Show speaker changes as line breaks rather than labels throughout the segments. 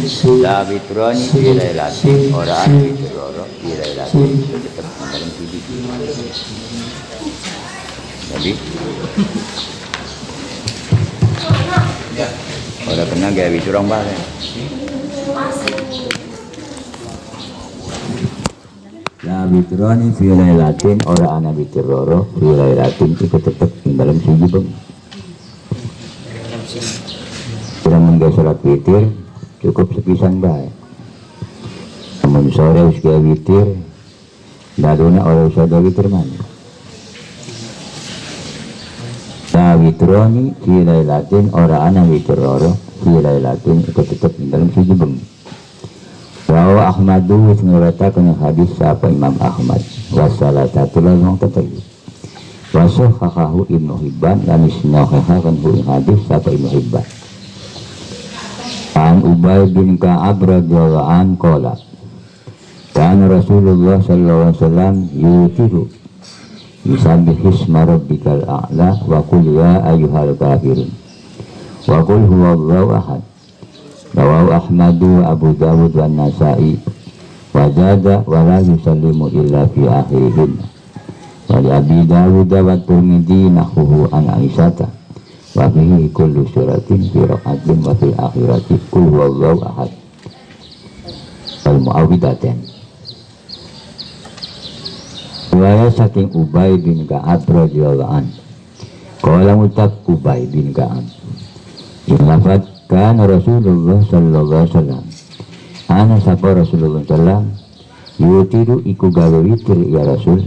La witroni fi lailatin ora ana witr loro fi lailatin tetep dalam siji. Jadi ora kena gawe witr rong bareng. La witroni fi lailatin ora ana witr loro fi lailatin iku tetep dalam siji bang. Kurang menggawe salat witir cukup sepisan bae. Namun sore harus gawe witir, daruna orang usah gawe witir mana. La witroni fi lailatin ora ana witir loro fi lailatin iku tetep dalam siji bengi. Wa Ahmadu wis nguratakeun hadis sapa Imam Ahmad wa salatatu lan tetep. Wa sahahahu Ibnu Hibban lan isnahahaken hu hadis sapa Ibnu Hibban. An Ubay bin Ka'ab radhiyallahu an qala kana Rasulullah sallallahu alaihi wasallam yutiru yusabbihu isma rabbikal a'la wa qul ya ayyuhal kafirun wa qul huwallahu ahad. Rawahu Ahmad wa Abu Dawud wa Nasa'i wa zada wa la yusallimu illa fi akhirihin wa li Abi Dawud wa Tirmidzi nahwu an Aisyah wa fihi kullu suratin fi raqatin wa fil akhirati qul huwallahu ahad al muawwidatan. Riwayat saking Ubay bin Ka'ab radhiyallahu an qala mutab Ubay bin Ka'ab lafaz kana Rasulullah sallallahu alaihi wasallam ana sapa Rasulullah sallam yutiru iku gawe witir ya Rasul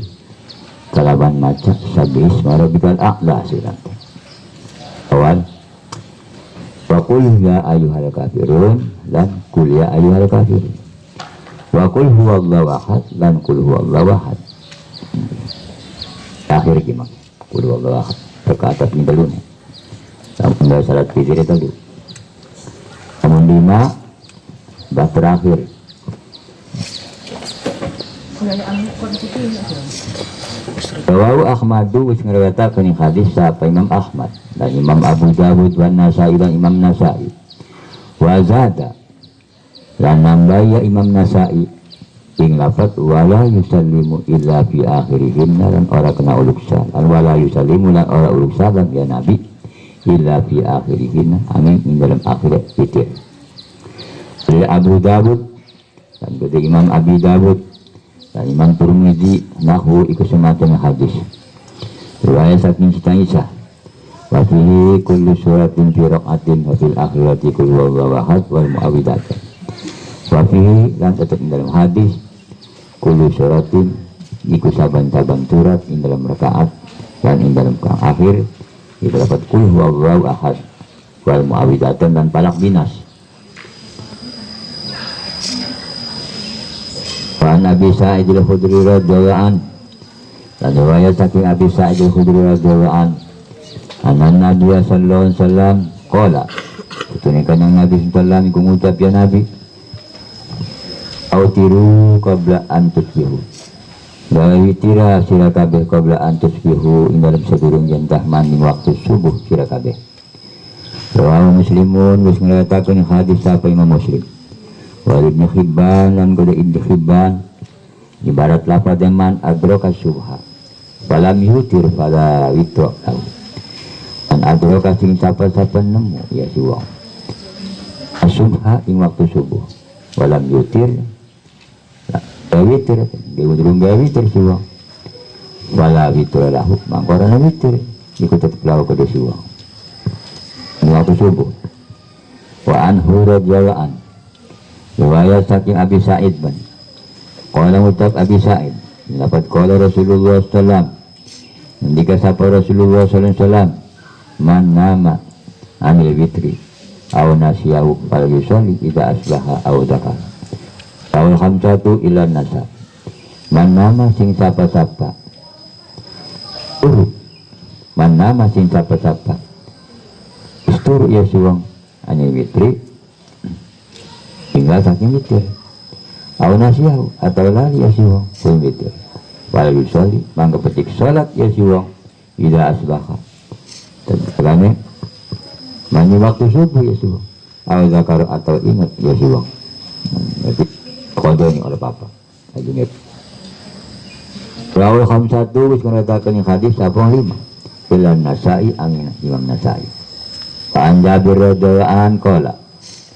kalawan maca sabih isma rabbikal a'la sirat awal wa qul ya ayyuhal kafirun dan qul ya ayyuhal kafirun wa qul huwallahu ahad dan qul huwallahu ahad. Akhir gimana qul huwallahu ahad terkatat ni dulu nih sampai salat witir tadi. Namun 5 bah terakhir Rawahu Ahmadu wis ngriwayataken hadis sapa Imam Ahmad dan Imam Abu Dawud wa Nasa'i dan Imam Nasa'i wa zada lan nambah ya Imam Nasa'i ing lafaz wala yusallimu illa fi akhirihin dan ora kena uluk salam wala yusallimu lan ora uluk salam ya Nabi illa fi akhirihin amin ing dalam akhirat witir. Dari Abu Dawud dan dari Imam Abi Dawud dan Imam Tirmidzi nahwu iku semacam hadis. Riwayat saking Aisyah wa fihi kullu suratin fi raqatin wa fil akhirati qul huwallahu ahad wal muawwidatan. Wa fihi lan tetep dalam hadis kullu suratin iku saban-saban surat ing dalam rakaat dan ing dalam akhir itu dapat qul huwallahu ahad wal muawwidatan dan palak binas. Wa Nabi Sa'id al-Khudri radhiyallahu an dan riwayat saking Abi Sa'id al-Khudri radhiyallahu an anna Nabi sallallahu alaihi wasallam qala tunaikan yang Nabi sallallahu alaihi wasallam mengucap ya Nabi autiru qabla an tusbihu gawe witira sira kabeh qabla an tusbihu ing dalem sadurung jantah mandi waktu subuh sira kabeh. Rawahu Muslimun wis ngriwayataken hadis sapa Imam Muslim. Wa Ibnu Hibban lan qala Ibnu Hibban ibarat lafaz man adroka subha falam yutir fala witra tahu an adroka sing sapa-sapa nemu ya si wong asubha ing waktu subuh walam yutir witir dia durung gawe witir si wong wala witra lahu mangkora witir iku tetep lawa ke si wong ing waktu subuh. Wa anhu radhiyallahu an riwayat saking Abi Sa'id ban qala mutab Abi Sa'id dapat qala Rasulullah sallallahu ngendika sapa Rasulullah sallallahu alaihi wasallam man nama anil witri aw nasiyahu fal yusalli idza asbaha aw dzakara aw khamsatu ila nasa man nama sing sapa-sapa man nama sing sapa-sapa istur ya siwang anil witri tinggal saking witir aw nasiyahu atau lali ya siwang pun witir wal yusalli mangga petik salat ya siwang idza asbaha terkane mani waktu subuh ya siwang zakar atau ingat ya si wong. Jadi kode ini oleh papa. Lagi ingat. Rawal khamsatu wis ngratakeun hadis 5. Bilan Nasai angin Imam Nasai. An Jabir radhiyallahu an qala.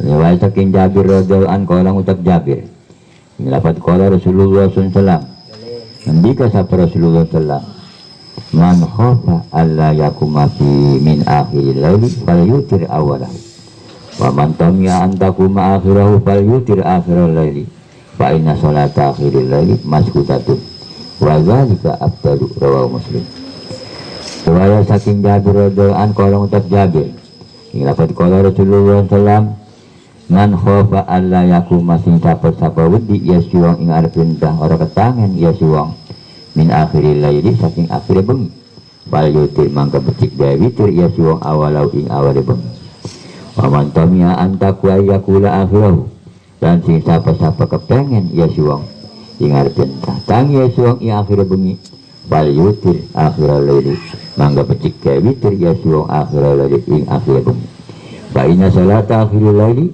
Riwayat saking Jabir radhiyallahu an qala ngucap Jabir. Ini lafaz qala Rasulullah sallallahu alaihi wasallam. Ngendika sabda Rasulullah sallallahu alaihi wasallam. Man khafa alla yakuma fi min akhiril laili falyutir awalahu. Wa man tamiya an takuma akhirahu falyutir akhiral laili. Fa inna salata akhiril laili maskutatun. Wa dzalika afdalu rawahu Muslim. Riwayat saking Jabir radhiyallahu an qala ngucap Jabir. Ini lafaz qala Rasulullah sallallahu alaihi wasallam. Man khafa alla yakuma sing sapa wedi ya siwang ing arep perintah ora ketangen ya siwang min akhiril laili saking akhir bengi. Fal yutir mangka becik gawe witir ya siwang awalau ing awale bengi. Wa man tamiya antakwa yakula akhirahu. Dan sing sapa kepengen ya siwang ing arep perintah tangi ya siwang ing akhir bengi. Fal yutir akhiral laili mangga becik gawe witir ya siwang akhiral laili ing akhir bengi. Fa inna salata akhiril laili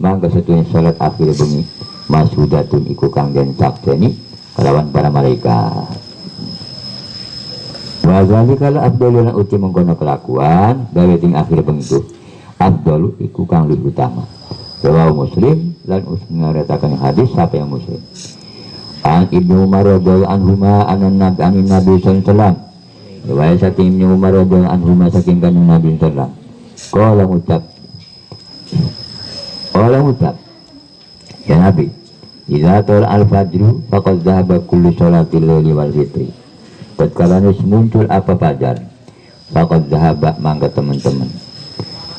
mangga satunya salat akhir bengi mashudatun iku kang den sakseni kalawan para malaikat. Wa zalika la afdalu lan uti mengkono kelakuan gawe ding akhir bengi itu afdalu iku kang luwih utama. Rawahu Muslim lan ngaretakan hadis sapa yang Muslim. An Ibnu Umar radhiyallahu anhuma anan Nabi sallallahu alaihi wasallam. Riwayat saking Ibnu Umar radhiyallahu anhuma saking kanjeng Nabi sallallahu alaihi wasallam. Qala ngucap ya Nabi, idza tol al-fajru faqad dhahaba kullu sholatil laili wal fitri. Tatkala muncul apa fajar, faqad dhahaba mangga teman-teman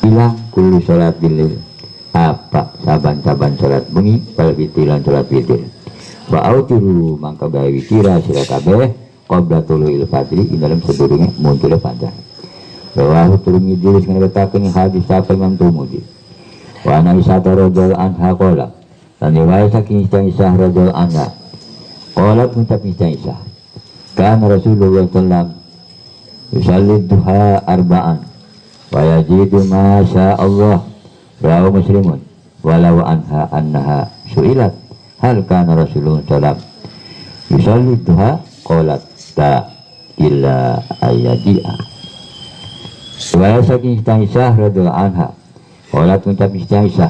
hilang kullu sholatil laili apa saban-saban salat bengi wal fitri lan salat witir. Wa autiru mangka gawe witira sira kabeh qabla tuluil fajri ing dalam sedurunge muncul fajar. Rawahu Tirmidzi ngaretakeun hadis sapa Imam Tirmidzi. Wa ana Aisyah radhiyallahu anha qala dan riwayat saking Aisyah radhiyallahu anha qala ngucap Aisyah kan Rasulullah sallallahu alaihi wasallam yusalli duha arba'an wa yajidu ma sya Allah rawahu Muslimun walau anha annaha su'ilat hal kana Rasulullah sallallahu alaihi wasallam yusalli duha qalat la illa ayyadi'a. Riwayat saking Aisyah radhiyallahu anha Qalat ngucap Aisyah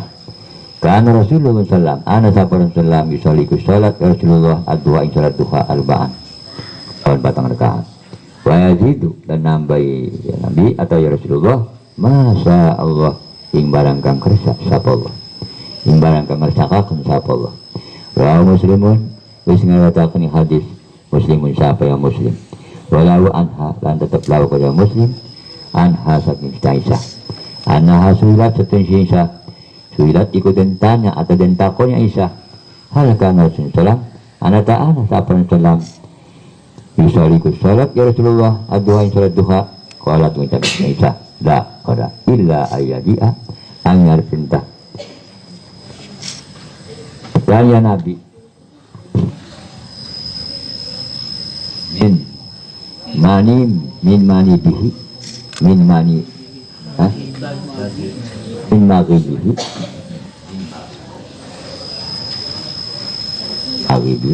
kana Rasulullah sallallahu ana sapa Rasulullah yusalliku salat Rasulullah ad-duha ing salat duha arba'an salat batang rakaat wa yazidu dan nambahi ya Nabi atau ya Rasulullah masya Allah ing barang kang kersa sapa Allah ing barang kang ngersakaken sapa Allah. Rawahu Muslimun wis ngawataken hadis Muslimun sapa yang Muslim walau anha lan tetep lawu kada Muslim anha saking Aisyah Anha suilat setun Aisyah suilat ikut dan tanya atau dan takonya Aisyah hal kana Rasulullah ana ta'ala sapa Rasulullah yusaliku salat ya Rasulullah ad-duha ing salat duha qala tu'ita Aisyah la qada illa ayyadi'a angar perintah ya Nabi min mani bihi min mani min maghibihi aghibi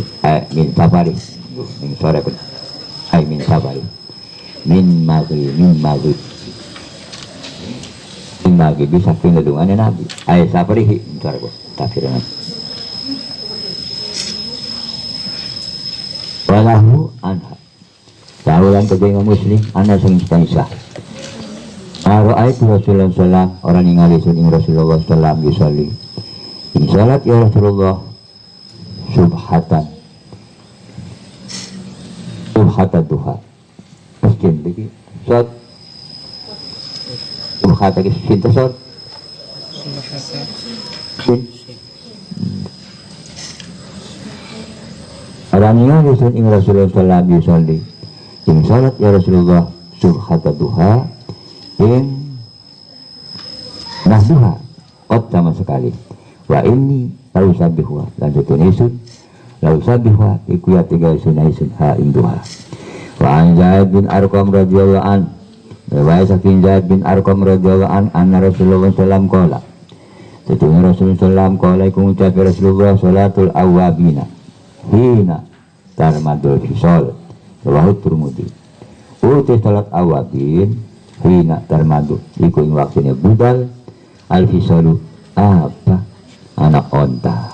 min safari min sore pun min safari min maghibi saking ledungannya Nabi safari min sore pun tafsiran walahu anha saulan kejengan Muslim ana sing Aisyah Ra'aitu Rasulullah sallallahu orang ningali sun Rasulullah sallallahu yusalli ing salat ya Rasulullah subhatan duha miskin iki salat subhatan iki cinta salat orang ningali sun Rasulullah sallallahu yusalli ing salat ya Rasulullah subhatan duha nahduha kot sama sekali wa ini lau sabihuha lanjutun isun lau sabihuha ikuya tiga isun isun ha induha wa an Zaid bin Arqam radhiyallahu an riwayat saking Zaid bin Arqam radhiyallahu an anna Rasulullah sallallahu qala Setunggu Rasulullah SAW Qolaikum ucap Rasulullah Salatul awabina hina tarmadul fisol Rawahut Turmudi. Uti salat awabin hina tarmadu iku ing waktune budal al-fisolu apa anak onta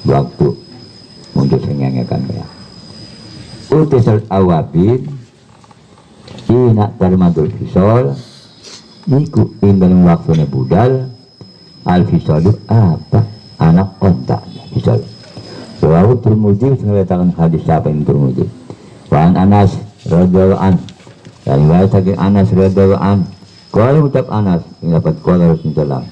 waktu muncul sengengekan ya. Uti salat awabin hina tarmadul fisol iku ing dalam waktune budal al-fisolu apa anak onta fisol. Rawahut Turmudi mengatakan hadis siapa yang Turmudi. Wa an Anas radhiyallahu an. Dan riwayat dari Anas radhiyallahu an. Qala ucap Anas mendapat qala Rasulullah.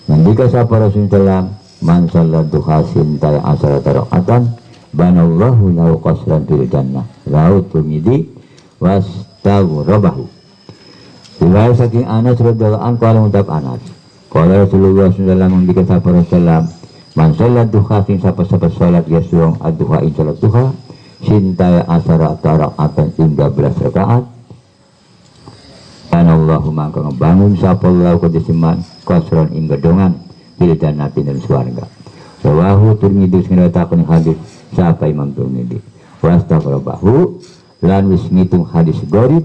Ngendika sapa Rasulullah, man shalla duha sinta asara rakaatan banallahu lahu qasran fil jannah. Rawahut Turmudi wastaghrabahu. Riwayat saking Anas radhiyallahu an qala ucap Anas. Qala Rasulullah sallallahu alaihi wasallam ngendika sapa Rasulullah, man sholat duha sing sapa-sapa sholat ya suang ad-duha ing sholat duha sintaya asara rakaatan ing 12 rakaat dan Allahumma mangka ngebangun sapa Allah kodesiman kasron ing gedongan fil jannati dalam swarga. Rawahu Tirmidzi sing ngriwayataken hadis sapa Imam Tirmidzi wastaghrabahu lan wis ngitung hadis gharib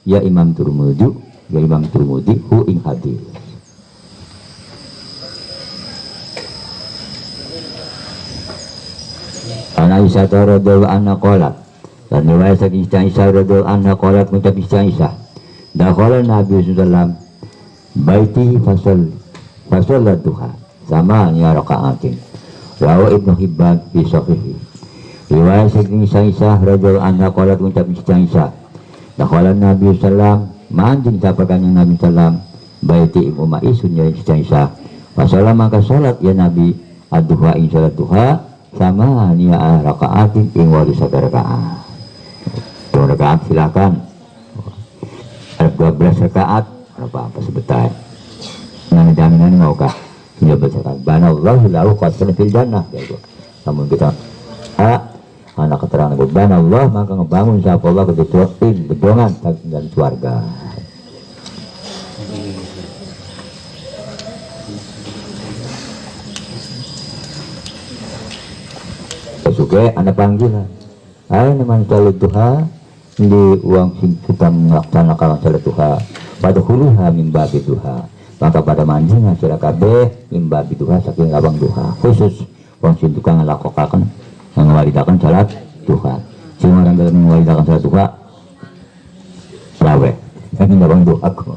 ya Imam Tirmidzi hu ing hadis. Ana Aisyah radhiyallahu anha qalat dan riwayat saking Aisyah radhiyallahu anha qalat mengucap Aisyah dakhala Nabi sallallahu alaihi wasallam baiti fasal duha sama ya rakaatin rawa Ibnu Hibban fi sahihi. Riwayat saking Aisyah radhiyallahu anha qalat mengucap Aisyah dakhala Nabi sallallahu alaihi wasallam manjing sapakan yang Nabi sallallahu baiti Ummu Aisyah ya Aisyah fasala maka salat ya Nabi ad-duha ing salat duha sama niya rakaatin ing wali rakaat. 2 rakaat silakan. 12 rakaat apa sebentar. Nang jaminan maukah 12 rakaat. Banallahu lahu qasran fil jannah. Namun kita anak keterangan banallah maka ngebangun sapa Allah kedudukin gedongan dan swarga. Suke anak panggilan ayo neman salat duha di uang sing kita melaksanakan salat duha pada huluha mimba duha maka pada manjingnya sira kabeh mimba duha saking labang duha khusus uang sing tukang ngelakokaken ngawalidaken salat duha sing orang dalam ngawalidaken salat duha lawe saking labang duha ko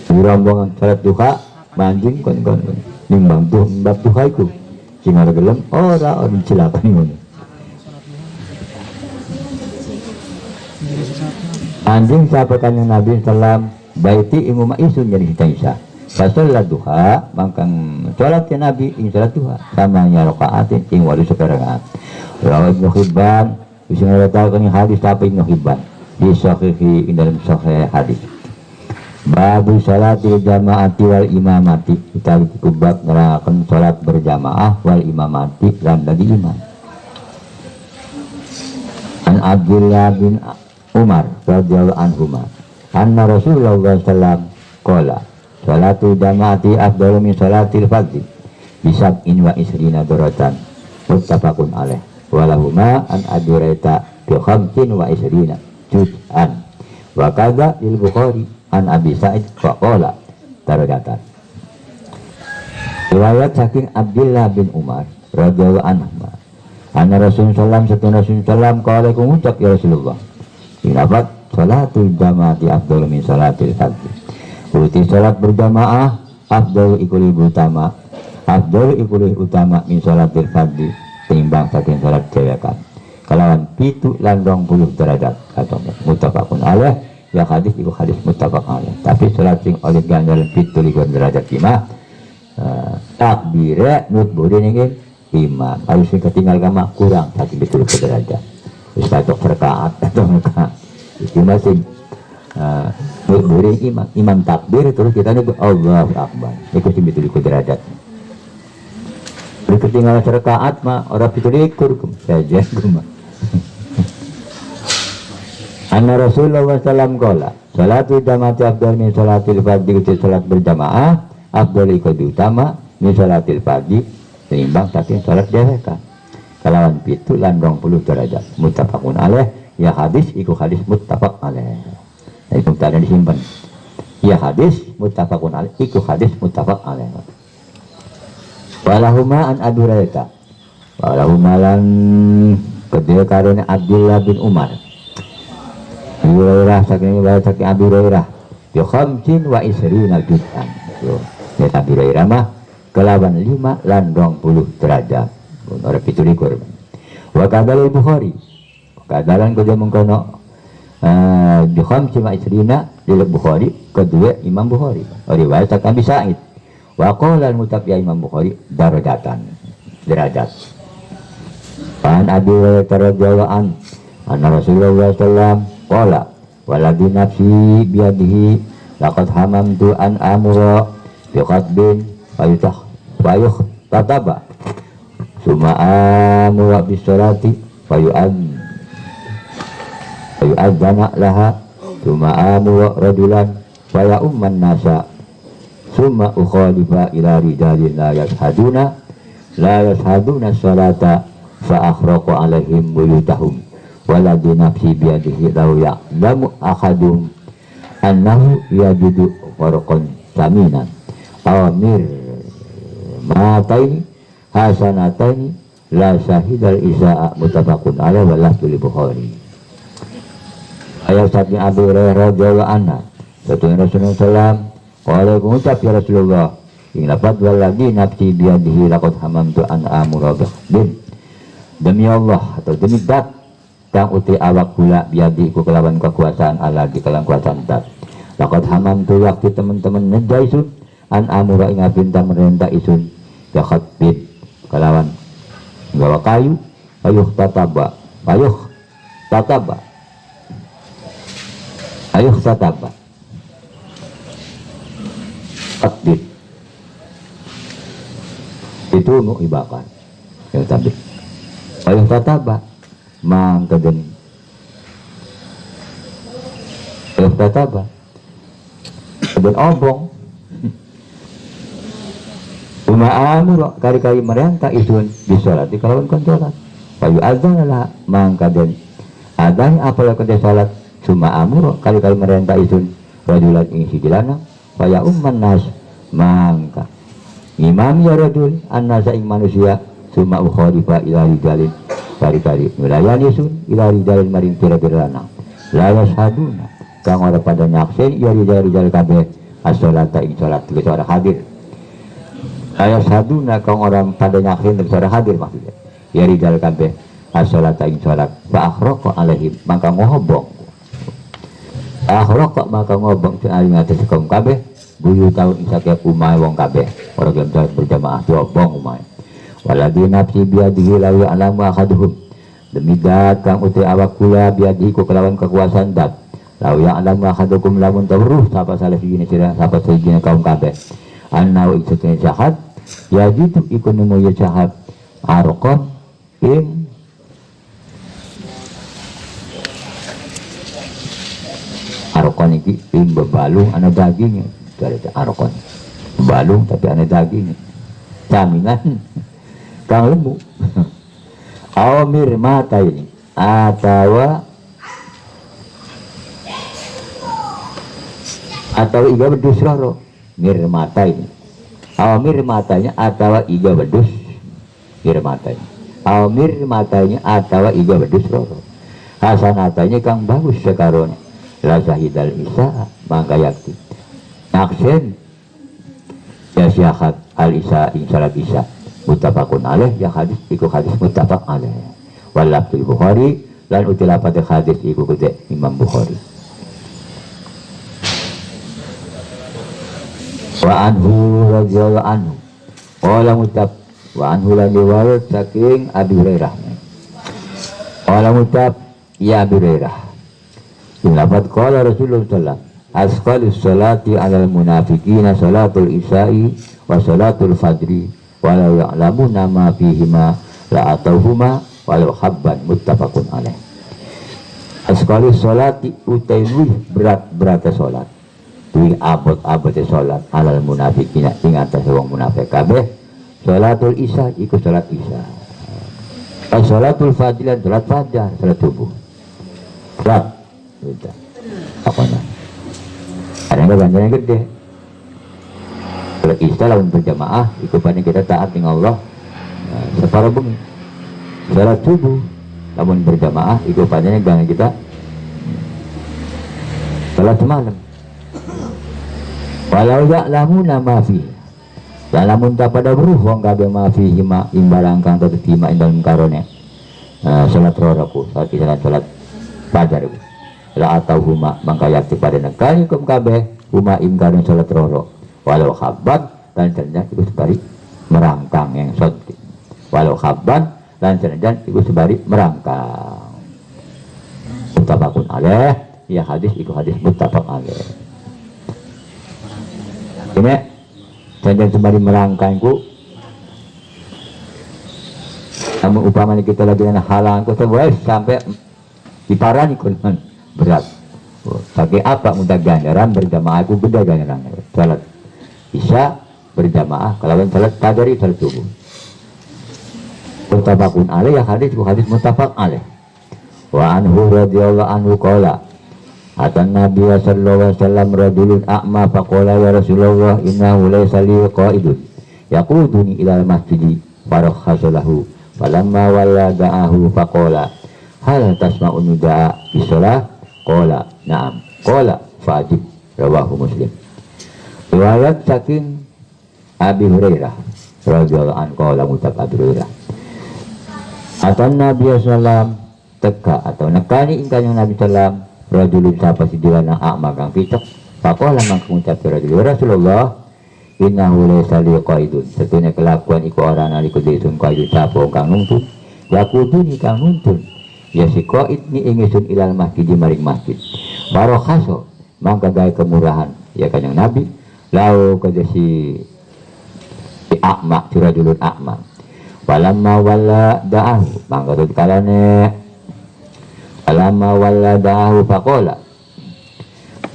rombongan salat duha manjing kon nimbang duha iku sing ora gelem ora silakan ngono. Anjing sahabat yang Nabi sallam baiti Ummu Aisyah jadi Aisyah. Salat duha mangkang salat ya Nabi ing salat duha sama nya rakaatin ing wali rakaat. Rawah Ibnu Hibban sing ngatakan hadis apa Ibnu Hibban di sahihi ing dalam sahih hadis. Babu salatil jamaati wal imamati kita kubab nerangkan salat berjamaah wal imamati dan dari imam. An Abdullah bin Umar radhiyallahu anhuma anna Rasulullah sallallahu alaihi wasallam qala salatul jamaati afdalu min salatil fardhi bisab'in wa isrina daratan muttafaqun alaih walahuma an Abi Hurairah bi khamsin wa isrina juz'an wa kadza lil Bukhari an Abi Sa'id faqala darajatan. Riwayat saking Abdullah bin Umar radhiyallahu anhu anna Rasulullah sallallahu qala ucap ya Rasulullah dapat salatul jamaati afdalu min salatil fardhi. Uti salat berjamaah afdalu iku lebih utama min salatil fardhi timbang saking salat dewekan kalawan 7 lan 20 derajat atau muttafaqun alaih. Ya hadis itu hadis muttafaq alaih. Tapi salat sing oleh ganjaran 7 derajat imam takbire nutburi ning imam harus sing ketinggal kama kurang 1 derajat. Wis patok rakaat atau rakaat. Iki masih nutburi imam takbir terus kita nih Allahu akbar. Iku sing 7 derajat. Ketinggalan rakaat mah ora 7 saja mah. Anna Rasulullah sallam qala salatu jama'ati afdal min salatil fardhi, salat berjamaah afdal iku utama min salatil fardhi seimbang saking salat deweka kalawan pitu lan 20 derajat. Muttafaqun alaih, ya hadis iku hadis muttafaq alaih. Itu tadi disimpan. Ya hadis muttafaqun alaih iku hadis muttafaq alaih. Walahuma an Abi Hurairah. Walahuma lan kedua karena Abdullah bin Umar. Abi Hurairah saking Abi Hurairah bi khamsin wa isrina juz'an. Ya Abi Hurairah mah kelawan 5 lan 20 derajat. Ora 17. Wa kadal Bukhari. Kadalan kudu mengkono bi khamsin wa isrina di Bukhari kedua Imam Bukhari. Riwayat Abi Sa'id. Wa qala al-Mutafi Imam Bukhari darajatan derajat. An Abi Hurairah radhiyallahu anhu anna Rasulullah sallallahu qala waladhi nafsi biyadihi laqad hamamtu an amura bi qadbin fayuh tataba summa amura bis salati fayu'adzana laha summa amura rajulan faya umman nasa summa ukhalifa ila rijalin la yashhaduna salata fa akhraqa alaihim buyutahum waladhi nafsi biyadihi law ya'lamu ahadum annahu yajidu farqan saminan awamir mataini hasanataini la syahidal isa'a muttafaqun alaihi wa lafzul Bukhari. Ayat sabni Abu Hurairah radhiyallahu anhu satu Rasulullah sallam qala mengucap ya Rasulullah ing lafaz waladhi nafsi biyadihi laqad hamamtu an amura bin demi Allah atau demi dat kang uti awak kula biadi ku kelawan kekuasaan Allah di kelawan kuasaan dat laqad hamamtu waktu teman-teman nejaisun an amura ing abinta merentah isun ya khatbin kelawan gawa kayu ayuh tataba khatbin itu nu ibakan yang tadi ayuh tataba mangkaden ayuh tataba dan obong Uma'amur kari-kari merenta isun disolati kalawan kon sholat payu azan lah mangkaden adanya apalah kode sholat Uma'amur kari-kari merenta isun rajulan ing sidilana paya umman nas mangka imam ya rajul annasa ing manusia summa ukhalifa ila rijalin kari-kari melayani sun ila rijalin maring pira-pira lanang la yashaduna kang ora pada nyaksen ya rijal kabeh as-sholata ing sholat itu ora hadir ayat saduna kang orang pada nyaksin dari hadir maksudnya ya rijal kabeh as-sholata ing sholat fa akhraqa alaihim maka ngobong si aling atas kaum kabeh buyu tahu insake umay wong kabeh ora gelem sholat berjamaah diobong umay waladhi nafsi biadihi lawi alamu akhaduhum demi dat kang uti awak kula biadihi ku kelawan kekuasaan dat lawi alamu akhadukum lamun tawruh sapa salah sijine sira sapa sijine kaum kabeh annau ikutnya jahat ya gitu ikut nemu ya jahat arqon ing arqon iki ing bebalung ana dagingnya dari arqon bebalung tapi ana dagingnya jaminan kang lembu awamir mata ini atau iga berdusroro mirmata ini awamir matanya atau iga bedus mirmatanya awamir matanya atau iga bedus roro hasanatanya kang bagus sekaron la syahidal isa mangka yakti naksen ya syahat al isa ing salat isa muttafaqun alaih ya hadis iku hadis muttafaq alaih wal lafzul Bukhari lan utilapat hadis iku kude Imam Bukhari. Wa anhu radhiyallahu anhu qala mutab wa anhu lan riwayat saking Abi Hurairah qala mutab ya Abi Hurairah lafaz qala Rasulullah sallallahu asqalus salati alal munafiqina salatul isya'i wa salatul fajri walau ya'lamuna ma fihima la atauhuma walau habban muttafaqun alaih. Sekali sholati utai berat sholat duih abot sholat alal munafikina ing atas wong munafik kabeh sholatul isya iku sholat isya sholatul fadilan sholat fajar sholat subuh sholat gitu pokoknya ada yang ganjaran gede sholat isya lawan berjamaah iku paling kita taat dengan Allah separuh bumi sholat subuh lamun berjamaah iku paling ganjaran kita sholat semalam walau ya'lamuna ma fi lamun ta pada beruh wong kabeh ma fi hima imbarang kang tetep hima indal karone salat roroku salat fajar la atau huma mangka yakti pada nekani kum kabeh huma ing karone salat roro walau khaban dan ternyata iku sebari merangkang yang sodki walau khaban dan ternyata iku sebari merangkang muttafaqun alaih ya hadis iku hadis muttafaq alaih ini jangan sembari merangkangku namun upamanya kita lagi dengan halangku sampai diparani kan berat pakai apa mudah ganjaran berjamaah aku beda ganjaran salat isya berjamaah kalau salat fajri salat subuh muttafaqun alaih ya hadis muttafaq alaih wa anhu radhiyallahu anhu qala Atan Nabi sallallahu alaihi wasallam rajulun a'ma faqala ya Rasulullah innahu laysa li qa'idun yaquduni ila al-masjid farakhasalahu falamma walla da'ahu faqala hal tasma'u nida'a bis shalah qala na'am qala fa'ajib rawahu Muslim. Riwayat saking Abi Hurairah radhiyallahu anhu qala mutab Abi Hurairah Atan Nabi sallallahu alaihi wasallam teka atau nekani ingkang Nabi sallallahu rajulun sapa si diwana a'ma kang pitok faqala mangka ngucap rajul Rasulullah innahu laysa li qaidun setune kelakuan iku ora nalika disun qaidun sapa kang nuntun yakuduni kang nuntun ya si qaid ni ingsun ilal masjid maring masjid barakhaso mangka gawe kemurahan ya kanjeng Nabi lau kada si a'ma si rajulun a'ma walamma walla da'ahu mangka kalane alama wala dahu faqala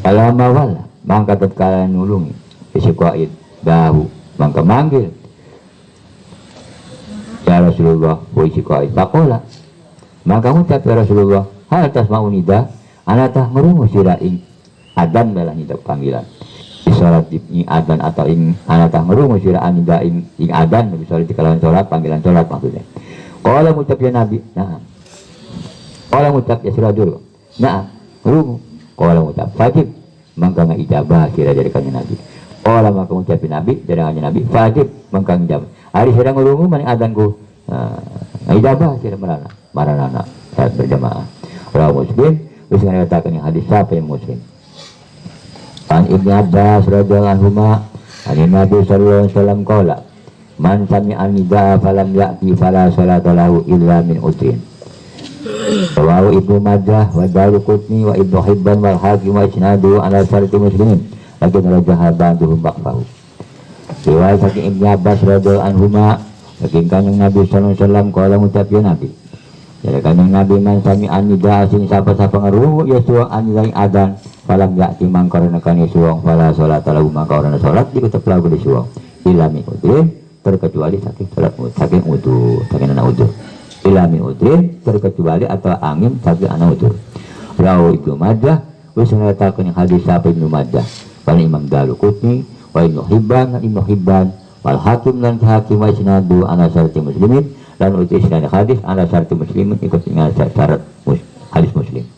alama wala mangka tatkala nulungi isi qaid dahu mangka manggil ya Rasulullah wa isi qaid faqala mangka ngucap ya Rasulullah hal tasma'u nida anatah merungu sira ing adan dalam nida panggilan salat ibni adan atau ing anatah merungu sira anida ing adan bisa dikalawan salat panggilan salat maksudnya qala ngucap ya Nabi nah kalau ngucap ya sirajul nah rungu kalau ngucap fajib mangka ngijabah kira dari kanjeng Nabi kalau maka ngucapin Nabi dari kanjeng Nabi fajib mangka ngijabah hari sedang rungu maning adanku ngijabah kira marana saat berjamaah rawi Muslim wis ngatakan hadis siapa yang Muslim an Ibnu Abbas radhiyallahu anhuma an Nabi sallallahu alaihi wasallam qala man sami'a nida falam ya'ti fala salata lahu illa min utrin Rawahu Ibnu Majah wa Daruqutni wa Ibnu Hibban wal Hakim wa isnadu ala syarti muslimin lakin rajaha ba'duhum ba'dahu. Riwayat saking Ibnu Abbas radhiyallahu anhuma saking kanjeng Nabi sallallahu alaihi wasallam qala ngucap ya Nabi. Jadi kanjeng Nabi man sami anida sing sapa-sapa ngeruhu ya suwang anida ing adan falam ya'ti mangkarana kani suwang fala salata lahu mangkarana salat iku tetep lagu di suwang ila min udrin terkecuali saking salat saking wudu saking ana wudu ilamin udrin terkecuali atau angin tapi anak udur rawu Ibnu Majah wis ngatakan yang hadis apa Ibnu Majah wal Imam Daruqutni wa Ibnu Hibban wal Hakim dan Hakim wa isnadu ala syarti muslimin dan utus dan hadis ala syarti muslimin ikut dengan syarat hadis muslim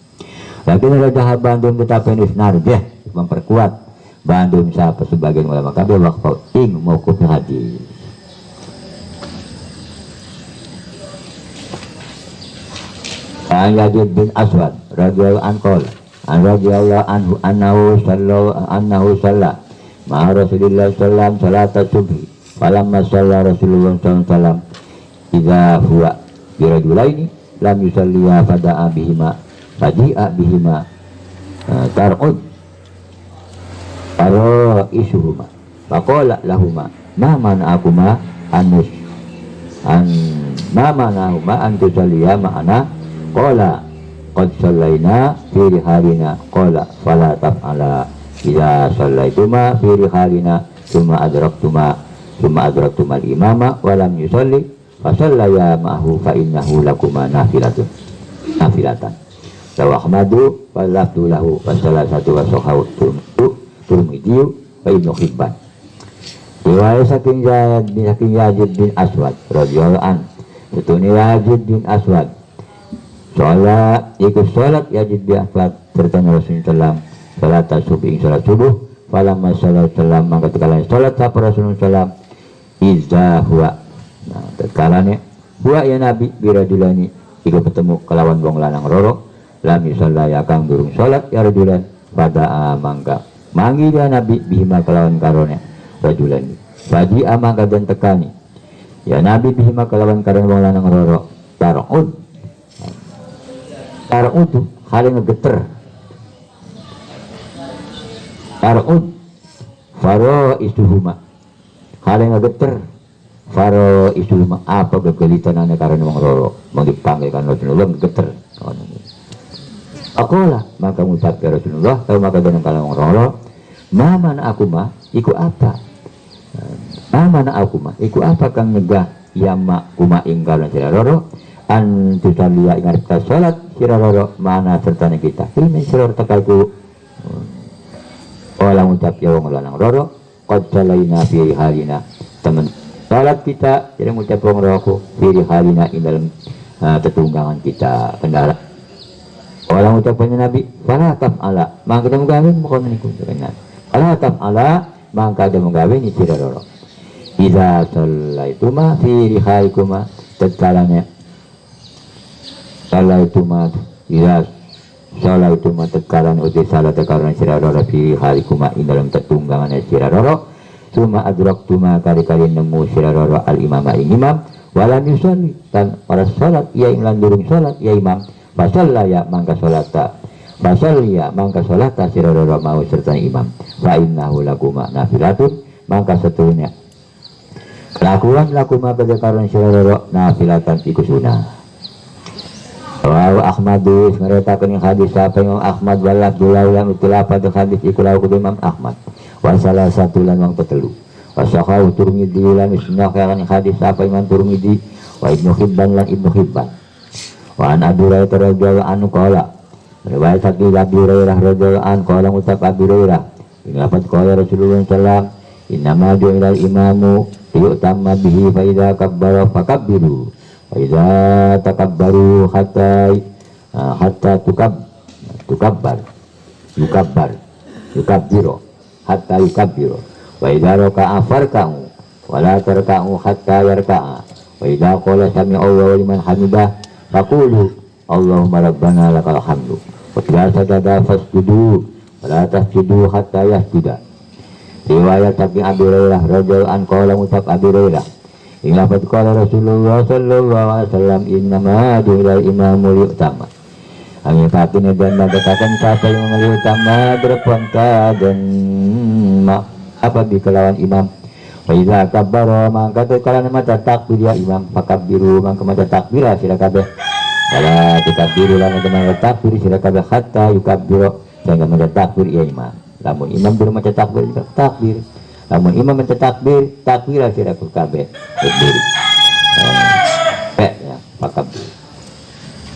lakin raja bandung tetapi isnad dia memperkuat bandung siapa sebagian ulama kabeh waqfa ing mauquf hadis. An Yazid bin Aswad radhiyallahu anhu an radhiyallahu anhu annahu shalla ma'a Rasulillah sallallahu salata subhi falamma shalla Rasulullah sallallahu idza huwa bi rajulaini lam yusalliya fada'a bihima faji'a bihima tar'ud isuhuma faqala lahuma ma mana'akuma ma mana'ahuma an tusalliya ma'ana qala qad shallaina fi rihalina qala fala taf'ala idza shallaituma fi rihalina thumma adraktuma al-imama wa lam yusalli fa shallaya ma'ahu fa innahu lakuma nafilatan law ahmadu wa lafdu lahu wa salasatu wa sahahu Tirmidzi wa Ibnu Hibban. Riwayat saking Yazid bin Aswad radhiyallahu an. Setune Yazid bin Aswad ikut sholat Yazid bin Aswad serta Rasulullah salat subuh salat subuh falamma salat salam maka tatkala salat sapa Rasulullah izza huwa. Nah tatkalane huwa ya nabi biradulani iku ketemu kelawan wong lanang roro lam yusalla kang durung salat ya rajulan pada mangka manggil ya nabi bihima kelawan karone rajulani badi amangka dan tekani ya nabi bihima kelawan karone wong lanang roro tarud tuh hal yang ngegeter tarud faro istuhuma hal yang ngegeter faro istuhuma apa kegelitan ane karena wong roro mau dipanggil kan Rasulullah ngegeter akulah maka ngucap ke Rasulullah kalau maka dengan kalau wong roro mana aku mah iku apa mana aku mah iku apa kang negah yama kuma ingkalan sira roro antu salia ingat kita sholat sira roro mana sertanya kita ini sira tekalku olah ngucap ya wong lanang roro qad salaina fi halina teman sholat kita jadi ngucap wong roro fi halina ing dalam tetunggangan kita kendala olah ngucapnya nabi fala taf'ala maka kita menggawe mukon niku dengan fala taf'ala maka kita menggawe ni sira roro idza sallaituma fi rihaikuma tetkalanya salah itu mah tekaran uti salah tekaran siraroro fi halikuma in dalam tetunggangan siraroro cuma adraktuma kali-kali nemu siraroro al-imama imam walam yusalli dan para salat ia imlan durung salat ya imam fasallaya mangka salata siraroro mau serta imam fa innahu lakuma nafilatun mangka setunya kelakuan lakuma kadekaran siraroro nafilatan iku sunah. Wa Ahmadu ngaretakeun yang hadis apa Imam Ahmad walad dulau yang itulah pada hadis ikulau ku Imam Ahmad wa salah satu lan wang petelu wa sahau Tirmidzi lan isnah kan hadis apa Imam Tirmidzi wa Ibnu Hibban lan Ibnu Hibban wa an Abi Hurairah radhiyallahu anhu qala riwayat Abi Hurairah radhiyallahu anhu qala ucap Abi Hurairah ini lafaz qala Rasulullah sallallahu innama ju'ila al-imamu yu'tamma bihi fa idza kabbara fakabbiru wa idza takabbaru hatta yukabbiru hatta yukabbiru wa idza raka'a farka'u wa la tarka'u hatta yarka'a wa idza qala sami'a Allahu liman hamidah faqulu Allahumma rabbana lakal hamdu wa idza sajada fasjudu wa la tasjudu hatta yasjuda. Riwayat Abi Hurairah radhiyallahu anhu qala ucap Abi Hurairah ing lafaz qala Rasulullah sallallahu alaihi wasallam innama ju'ila imamu yu'tamma hanya katanya dan mengatakan siapa yang mengambil utama berponta dan apa di kelawan imam wa idza kabbara maka tatkala maca takbir ya imam fakabbiru maka maca takbir sira kabeh wala takbiru lan maca takbir sira kabeh hatta yukabbiru sehingga maca takbir ya imam lamun imam belum maca takbir lamun imam maca takbir sira kabeh berdiri ya fakabbiru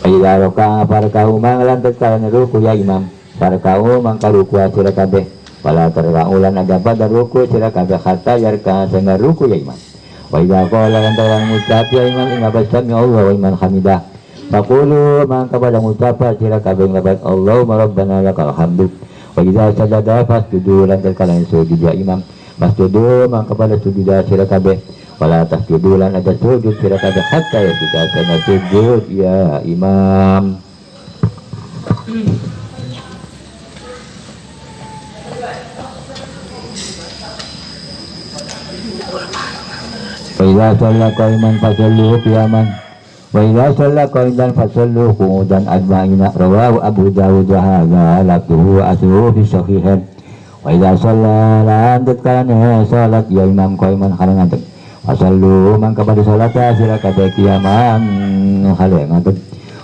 ila roka para kaum manglan tatkala ruku ya imam para kaum mangka ruku sira kabeh wala teraulan ada pada ruku sira kabeh hatta yarka sehingga ruku ya imam wa idza qala lantaran ngucap ya imam inna basami Allah wa iman hamidah faqulu mangka pada ngucap sira kabeh nglabat Allahumma rabbana lakal hamdu wa idza sajada fasjudu lan tatkala sujud ya imam masjudu mangka pada sujud sira kabeh wala tasjudu lan ada sujud sira kabeh hatta ya sudah sana sujud ya imam. Wa idza shalla qaiman fasallu qiyaman wa idza shalla qa'idan fasallu qu'udan ajma'ina rawahu Abu Dawud wa hadza lafzuhu asluhu fi sahihain wa idza shalla lan tatkala salat ya imam qaiman halangan wasallu mangka pada salat sira kabeh kiaman hale ngaten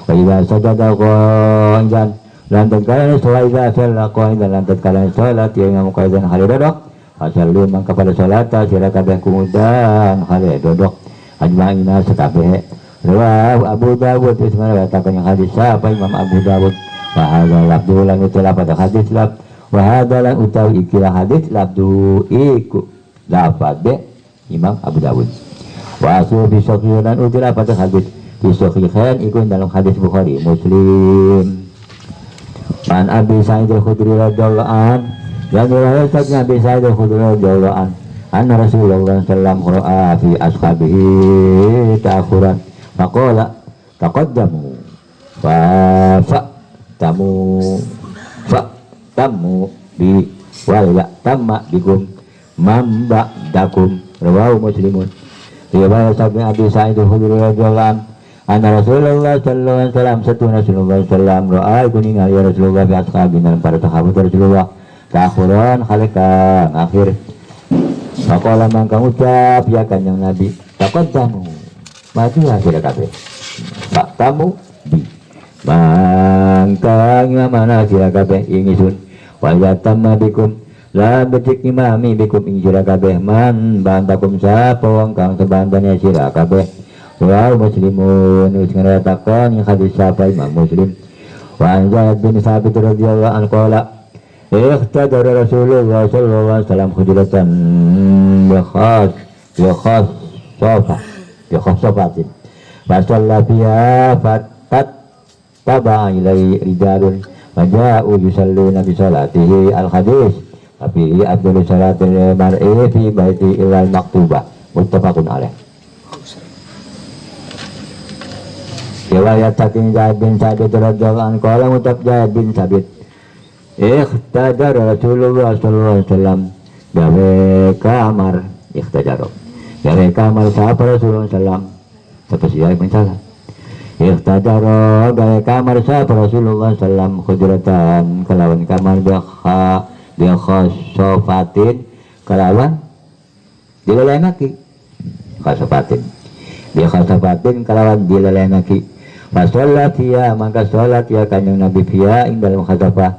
wa idza sajada qa'idan lan tatkala wa idza salla qa'idan lan tatkala salat ya imam qa'idan hal dodok asallu mangka pada salat sira kabeh kumudan hal dodok ajma'ina sakabeh. Rawahu Abu Dawud ismarawatakun hadis apa Imam Abu Dawud wa hadza lafdhu lan utila pada hadis lab wa hadza lan utawi ikilah hadis lafdhu iku lafadz Imam Abu Dawud wa asu bi sahihan utila pada hadis di sahihan iku dalam hadis Bukhari Muslim. Man Abi Sa'id al-Khudri radhiyallahu an dan riwayatnya Abi Sa'id al-Khudri radhiyallahu an anna Rasulullah sallallahu alaihi wasallam qara'a fi ashabihi ta'khuran faqala taqaddamu fa'tamu bi wala tamma bikum mamba'dakum rawahu Muslimun. Riwayat Abi Sa'id al-Khudri radhiyallahu anna Rasulullah sallallahu alaihi wasallam satuna Rasulullah sallam ra'a kuning ya Rasulullah bi ashabi dalam para sahabat Rasulullah ta'khuran khalika akhir faqala mangka ucap ya kanjeng Nabi taqaddamu majulah sira kabeh pak tamu bi mangka mana sira kabeh ingsun wa yatamma bikum la becik imami bikum ing sira kabeh man bantakum sapa wong kang sebandane sira kabeh. Wa Muslimun wis ngratakan hadis sapa Imam Muslim wa Zaid bin Sabit radhiyallahu anhu qala ihtadara Rasulullah sallallahu alaihi wasallam hujratan sofatin fasalla fiha fatat taba ilai rijalun faja'u yusalluna bi salatihi al-hadis tapi abdul salatil mar'i fi baiti ilal maktubah muttafaqun alaih. Riwayat saking Zaid bin Sabit radhiyallahu anhu qala mutab Zaid bin Sabit ikhtadara Rasulullah sallallahu alaihi wasallam gawe kamar gawe kamar sapa Rasulullah sallam sapa siya mencala ikhtadara gawe kamar sapa Rasulullah sallam hujratan kalawan kamar dia khasofatin kalawan dilalengaki khasofatin dia khasofatin kalawan dilalengaki fasolat ya maka solat ya kanjeng Nabi fiya ing dalam khasofah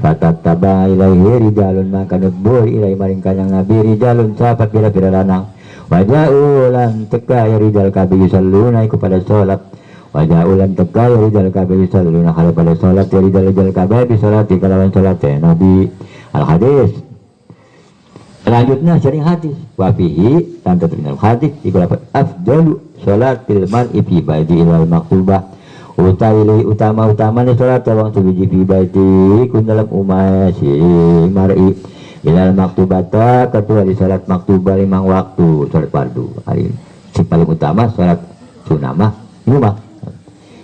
fatattaba ilaihi rijalun maka nubur ilai maring kanjeng Nabi rijalun sahabat pira-pira lanang waja'u lan teka ya rijal kabeh yusalluna iku pada salat waja'u lan teka ya rijal kabeh yusalluna kalau pada salat ya rijal kabeh bisalat kalawan salat ya Nabi al-hadis. Selanjutnya sering hadis wa fihi dan terkenal hadis iku dapat afdalu salatil mar'i fi baiti ilal maktubah utama ni salat wong suci fi baiti kun dalam umah si mar'i ilal maktubata kecuali salat maktubah 5 waktu salat fardu hari si paling utama salat sunah mah rumah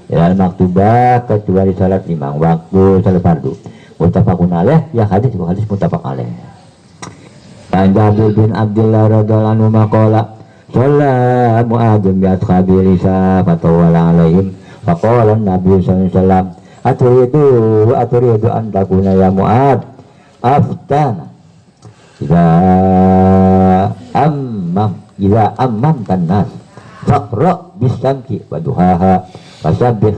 ilal maktubah kecuali salat 5 waktu salat fardu muttafaqun alaih ya hadis muttafaq alaih. Dan Jabir bin Abdullah radhiyallahu anhu maqala shalla Mu'adzun bi ashabi risa fatawala alaihim faqala Nabi sallallahu alaihi wasallam aturidu an takuna ya Mu'adz aftana idza ammamtan nas faqra bisamki wa duhaha wasabbih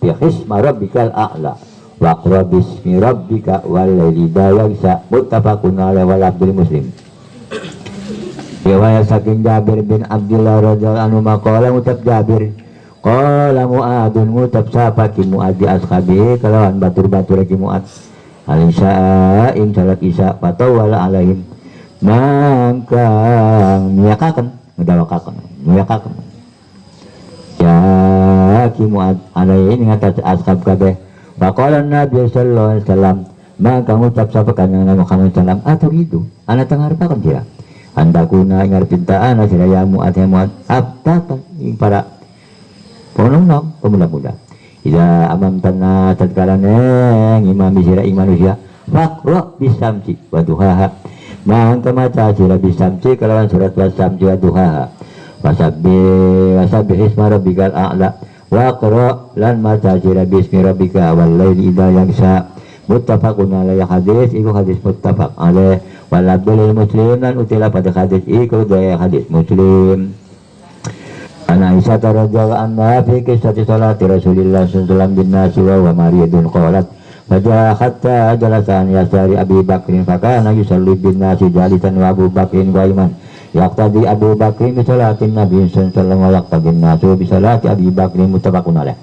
bihisma rabbikal a'la waqra bismi rabbika wallazi bayagsa muttafaqun alaihi wal abdul muslim. Riwayat saking Jabir bin Abdullah radhiyallahu anhu maqala utab Jabir qala Mu'adzun utab sapa ki Mu'adz ashabi kalawan batur-batur ki Mu'adz al-isya ing salat isya fatawala alaihim mangka miyakaken ngedawakaken ya ki Mu'adz alaihi ing atas ashab kabeh. Faqala Nabi sallallahu alaihi wasallam maka ngucap sapa kanjeng Nabi Muhammad sallam aturidu ana tangarepaken kira andakuna ingar pintaan sira ya Mu'adz abtaka ing para ponong pemuda-muda ida amam tanah tatkala neng imam sira ing manusia faqra bisamsi wa duhaha mangka maca sira bisamsi kalawan surat wasamsi wa duhaha wasabbih isma rabbikal a'la waqra lan maca sira bismi rabbika wal laili idza yaghsha muttafaqun alaihi hadis iku hadis muttafaq alaih wal abdul muslim lan utila pada hadis iku daya hadis Muslim. Ana Aisyah radhiyallahu anha fi qissati salati Rasulillah sallallahu alaihi wasallam bin nasi wa maridun qalat faja hatta jalasan yasari Abi Bakrin fakana yusalli bin nasi jalisan wa Abu Bakrin qaiman yaqtadi Abu Bakrin bi salatin Nabi sallallahu alaihi wasallam wa yaqtadi nasu bi salati Abi Bakrin muttafaqun alaih.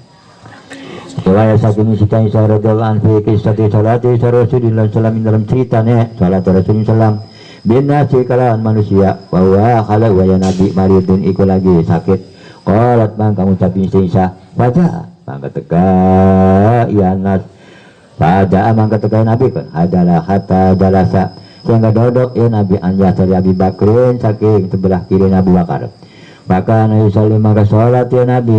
Riwayat saking Siti Aisyah radhiyallahu anha fi qissati salati Rasulillah sallallahu alaihi wasallam dalam ceritanya salat Rasulullah sallallahu bin nasi kalawan manusia bahwa kalau waya Nabi maridun iku lagi sakit. Qalat mangka ngucapin Aisyah baca mangka teka ya nas pada mangka teka Nabi kan adalah hatta jalasa sehingga dodok ya Nabi anja dari Abi Bakrin saking sebelah kiri Abu Bakar maka Nabi sallallahu maka sholat ya Nabi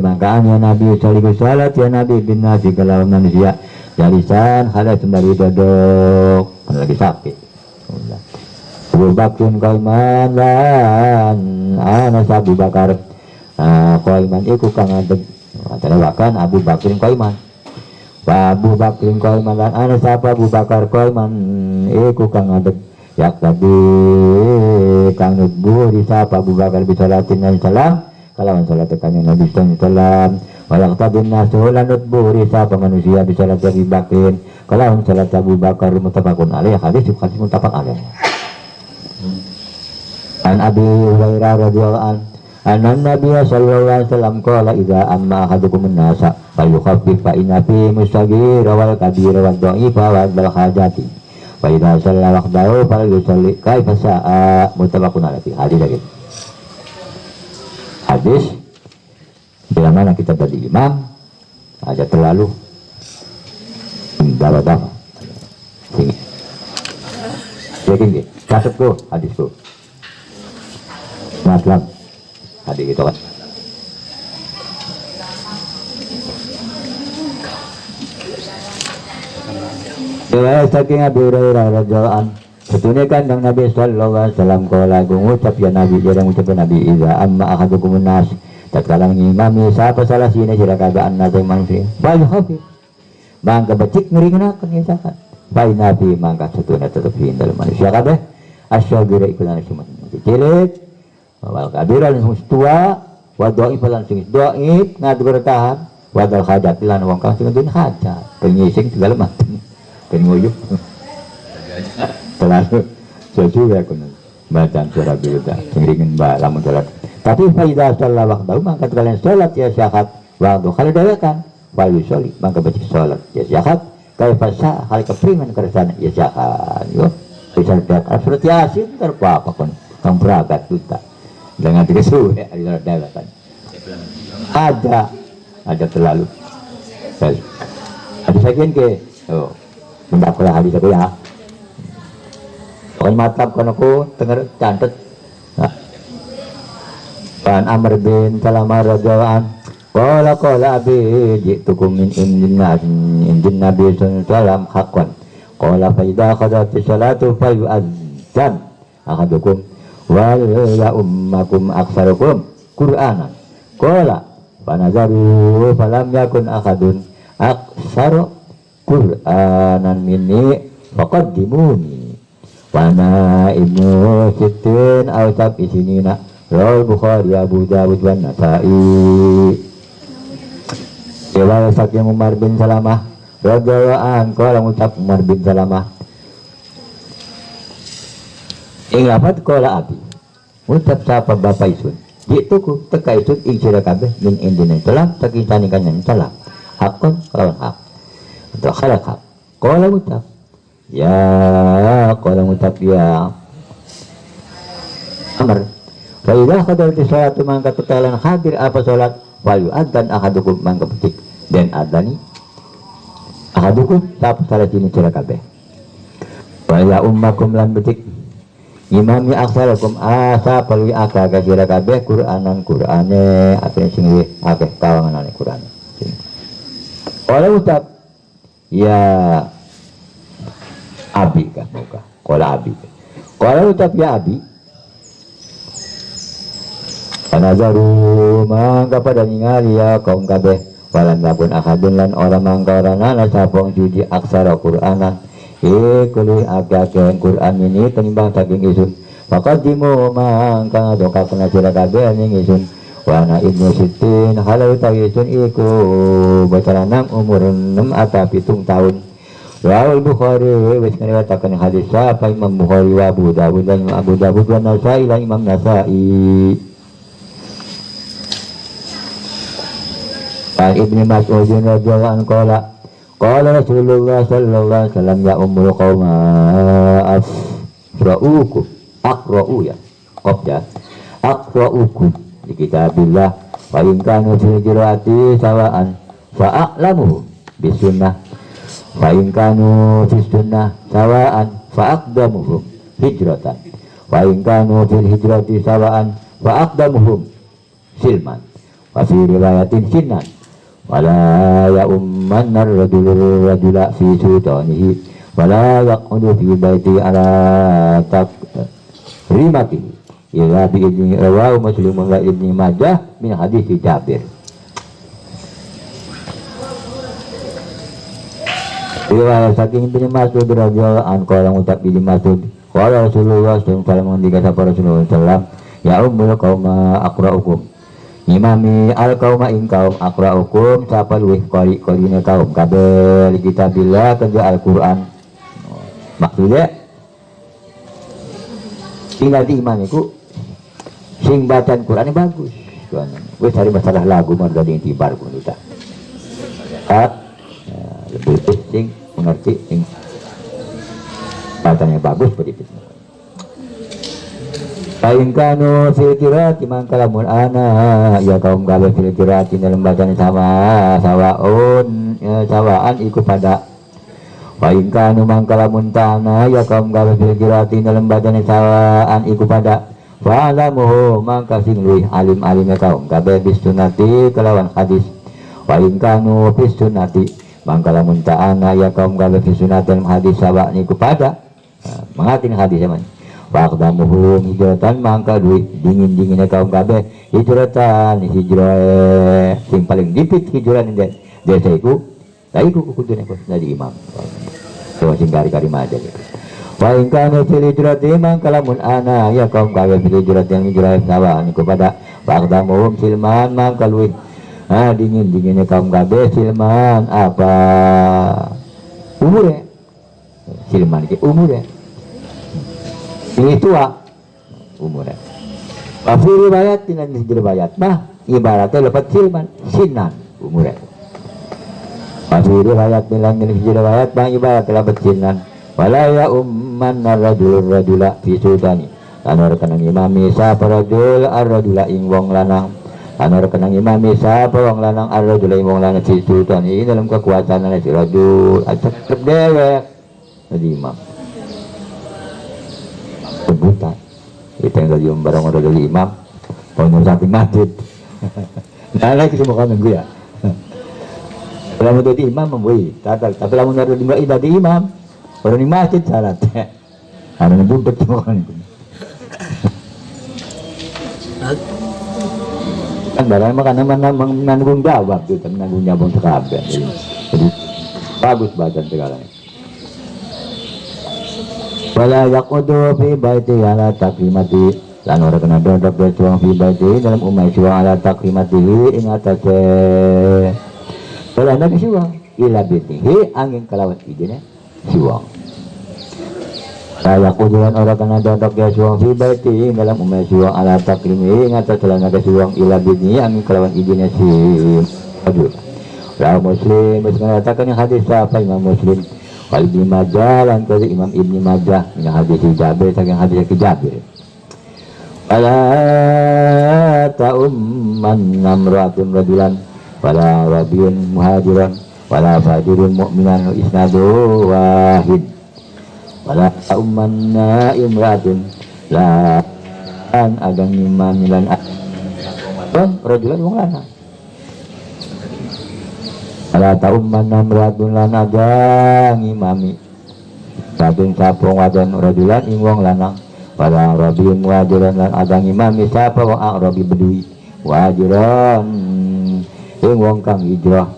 maka anya Nabi sallallahu sholat ya Nabi bin nasi kalau manusia jalisan halah sembari dodok lagi sakit Abu Bakrin qaiman dan anas Abu Bakar qaiman iku kang adeg telawakan Abu Bakrin qaiman wa Abu Bakrin qaiman lan ana sapa Abu Bakar qaiman iku kang adeg yak tadi kang nubuh di sapa Abu Bakar bi salatin Nabi salam kalawan salat kanjeng Nabi sallallahu alaihi wasallam wa yak tadi nasu lan nubuh di sapa manusia bi salat Abu Bakrin kalawan salat Abu Bakar muttafaqun alaih hadis muttafaq alaih. An Abi Hurairah radhiyallahu anhu anna Nabiya sallallahu alaihi wasallam qala idza amma ahadukum an-nasa falyukhaffif fa inna fi musaghira wal kabira wad dha'ifa wal hajati fa idza shalla wahdahu falyusalli kaifa sa'a muttafaqun alaihi. Hadis lagi. Hadis bila mana kita jadi imam aja terlalu bawa-bawa sini yakin catatku hadisku maaf hadis itu kan riwayat saking Abu Hurairah radhiyallahu anhu setune kandang Nabi sallallahu alaihi wasallam kala ngucap ya Nabi jarang ngucap Nabi iza amma ahadukum nas tatkala ngimami sapa salah sini sira kagaan nate manusia bayu hafi mangka becik ngeringenakeun ya sakat bayi Nabi mangka setune tetep hindal manusia kabeh asyagire ikulan semua cilik wal kabiran tua wa dhaif lan sing dhaif ngadu bertahan wadal hajat lan wong kang sing duwe hajat penyising segala macam penyuyup terlalu sesuai kuno bacaan surah bilda sing ringin ba lamun salat tapi faidah salat waktu maka kalian salat ya syahat waktu kalau dayakan wayu soli maka baca salat ya syahat kaifa sa hal kepriman kersana ya syahat yo bisa dak surat yasin terpapa kon kang beragat duta dengan dikesuh ya ada dayakan ada terlalu ada sekian ke mendapat hadis aku ya pokoknya matap kan aku denger cantet Pan Amr bin Salamah radhiyallahu anhu qala abi ji'tukum min indin Nabi sallallahu alaihi wasallam haqqan qala fa idza qadati salatu fa yu'adzan ahadukum wa ya ummakum aktsarukum qur'anan qala fa nazaru falam yakun ahadun aktsaru qur'anan minni faqaddimuni wa ana ibnu sittin aw sab'i sinina rawal Bukhari Abu Dawud wa Nasa'i. Riwayat saking Umar bin Salamah radhiyallahu anhu qala ngucap Umar bin Salamah ing lafaz qala abi ngucap sapa bapak isun jituku teka isun ing sira kabeh min indina salam saking tanikan salam hakon kalawan hak atau khalaq hak qala ngucap ya Amr fa idza hadarati salatu mangka tekalan hadir apa salat wayu adzan ahadukum mangka petik dan adzani ahadukum sapa salat ini sira kabeh wa ya ummakum lan petik imami aksarakum asa paling akaga sira kabeh Qur'anan Qur'ane apa sing akeh tawanganane Qur'an oleh ucap ya abi kah muka qala abi qala ucap ya abi panazaru mangka pada ningali ya kaum kabeh walan lapun akadun lan ora mangka ora nana sapong judi aksara Qur'anan kulih agak Quran ini tenimbang saking isun maka dimu mangka doka kena sira kabeh ning isun Wana ibnu Sittin halau tawisun iku bataranang umur 6 atau 7 tahun. Rawal Bukhari wis ngriwayataken hadis sapa Imam Bukhari wa Abu Dawud dan Abu Dawud wa Nasai lan Imam Nasai. An Ibnu Mas'ud radhiyallahu anhu qala Rasulullah sallallahu alaihi wasallam ya ummul qauma aqra'u ya qabda aqra'ukum di kitabillah wa in kanu fil qiraati sawaan fa'lamu bisunnah wa in kanu fis sunnah sawaan fa'aqdamuhum hijratan wa in kanu fil hijrati sawaan fa'aqdamuhum silman wa fi riwayatin sinnan wala ya umman ar-rajula fi sultanihi wala yaqudu fi baiti ala takrimatihi ila bi idni rawahu Muslim wa Ibnu Majah min hadis Jabir. Riwayat saking Ibnu Mas'ud radhiyallahu anhu qala ucap Ibnu Mas'ud qala Rasulullah sallallahu alaihi wasallam ngendika sapa Rasulullah sallallahu ya ummul qauma aqra'ukum imami al qauma in kaum aqra'ukum sapa luwih qari-qarine kaum kabeh kitabillah kerja Al-Qur'an. Maksudnya tinggal di imam itu sing bacaan Quran bagus. Gue cari masalah lagu marga di intibar pun kita. Lebih sing mengerti sing bacanya bagus seperti itu. Paling kanu fil qiraati man kalamun ana ya kaum gawe fil qiraati dalam bacaan sama sawaun sawaan iku pada paling kanu man kalamun ta'ana ya kaum gawe fil qiraati dalam bacaan sawaan iku pada fa'lamuhu mangka sing luwih alim-alime kaum kabeh bis sunnati kelawan hadis wa in kanu bis sunnati mangka lamun ta'ana ya kaum kabeh bis sunnati dalam hadis sawa niku pada mengatin hadis zaman wa aqdamuhu hijratan mangka luwih dingin-dingine kaum kabeh hijratan hijrah sing paling dipit hijrah desa iku ta iku kudune kok jadi imam so sing kari-kari maja gitu. Wa in kana fil hijrati man kalamun ana ya kaum gawe fil hijrati yang hijrah sawa niku pada waqdamuhum silman man kalwi dingin-dinginnya kaum gawe silman apa umurnya silman iki umurnya ini tua umurnya wa fi riwayat dan di riwayat mah ibaratnya lepat silman sinan umurnya wa fi riwayat dan di riwayat mah ibaratnya lepat sinan wala ya umman ar-rajula fi sultani lan kenang imami sapa rajul ar-rajula ing wong lanang lan kenang imami sapa wong lanang ar-rajula ing wong lanang fi sultani dalam kekuasaan si rajul acep dewek jadi imam sebutan kita yang jadi barang orang jadi imam pokoknya samping masjid nah lagi semua kan gue ya kalau mau jadi imam membui tapi kalau mau jadi imam orang di masjid syarat ada yang budek semua kan itu kan barang makanya menanggung jawab gitu menanggung jawab sekabeh jadi bagus bacaan sekarang wala yaqudu fi baiti ala takrimati lan ora kena dodok suang fi baiti dalam umai suang ala takrimatihi ing atase wala ana suang ila bitihi angin kalawan idine suang saya kujuran orang kena dodok dia suang fi baiti dalam umai suang ala takrimi ngata celana ke suang ila bini amin kelawan izinnya si aduh Rawi Muslim mengatakan yang hadis apa Imam Muslim wal Ibnu Majah lan dari Imam Ibnu Majah yang hadis Jabir saking hadis Jabir ala ta'umman namratun rajulan wala rabiun muhajiran wala fajirun mu'minan isnadu wahid wala ummanna imratun la an agang iman lan rajulan wong lanang wala ummanna imratun lan agang imami sabing sapong wadan rajulan ing wong lanang wala rabiun wajiran lan agang imami sapa wong arabi bedui wajiran ing wong kang hijrah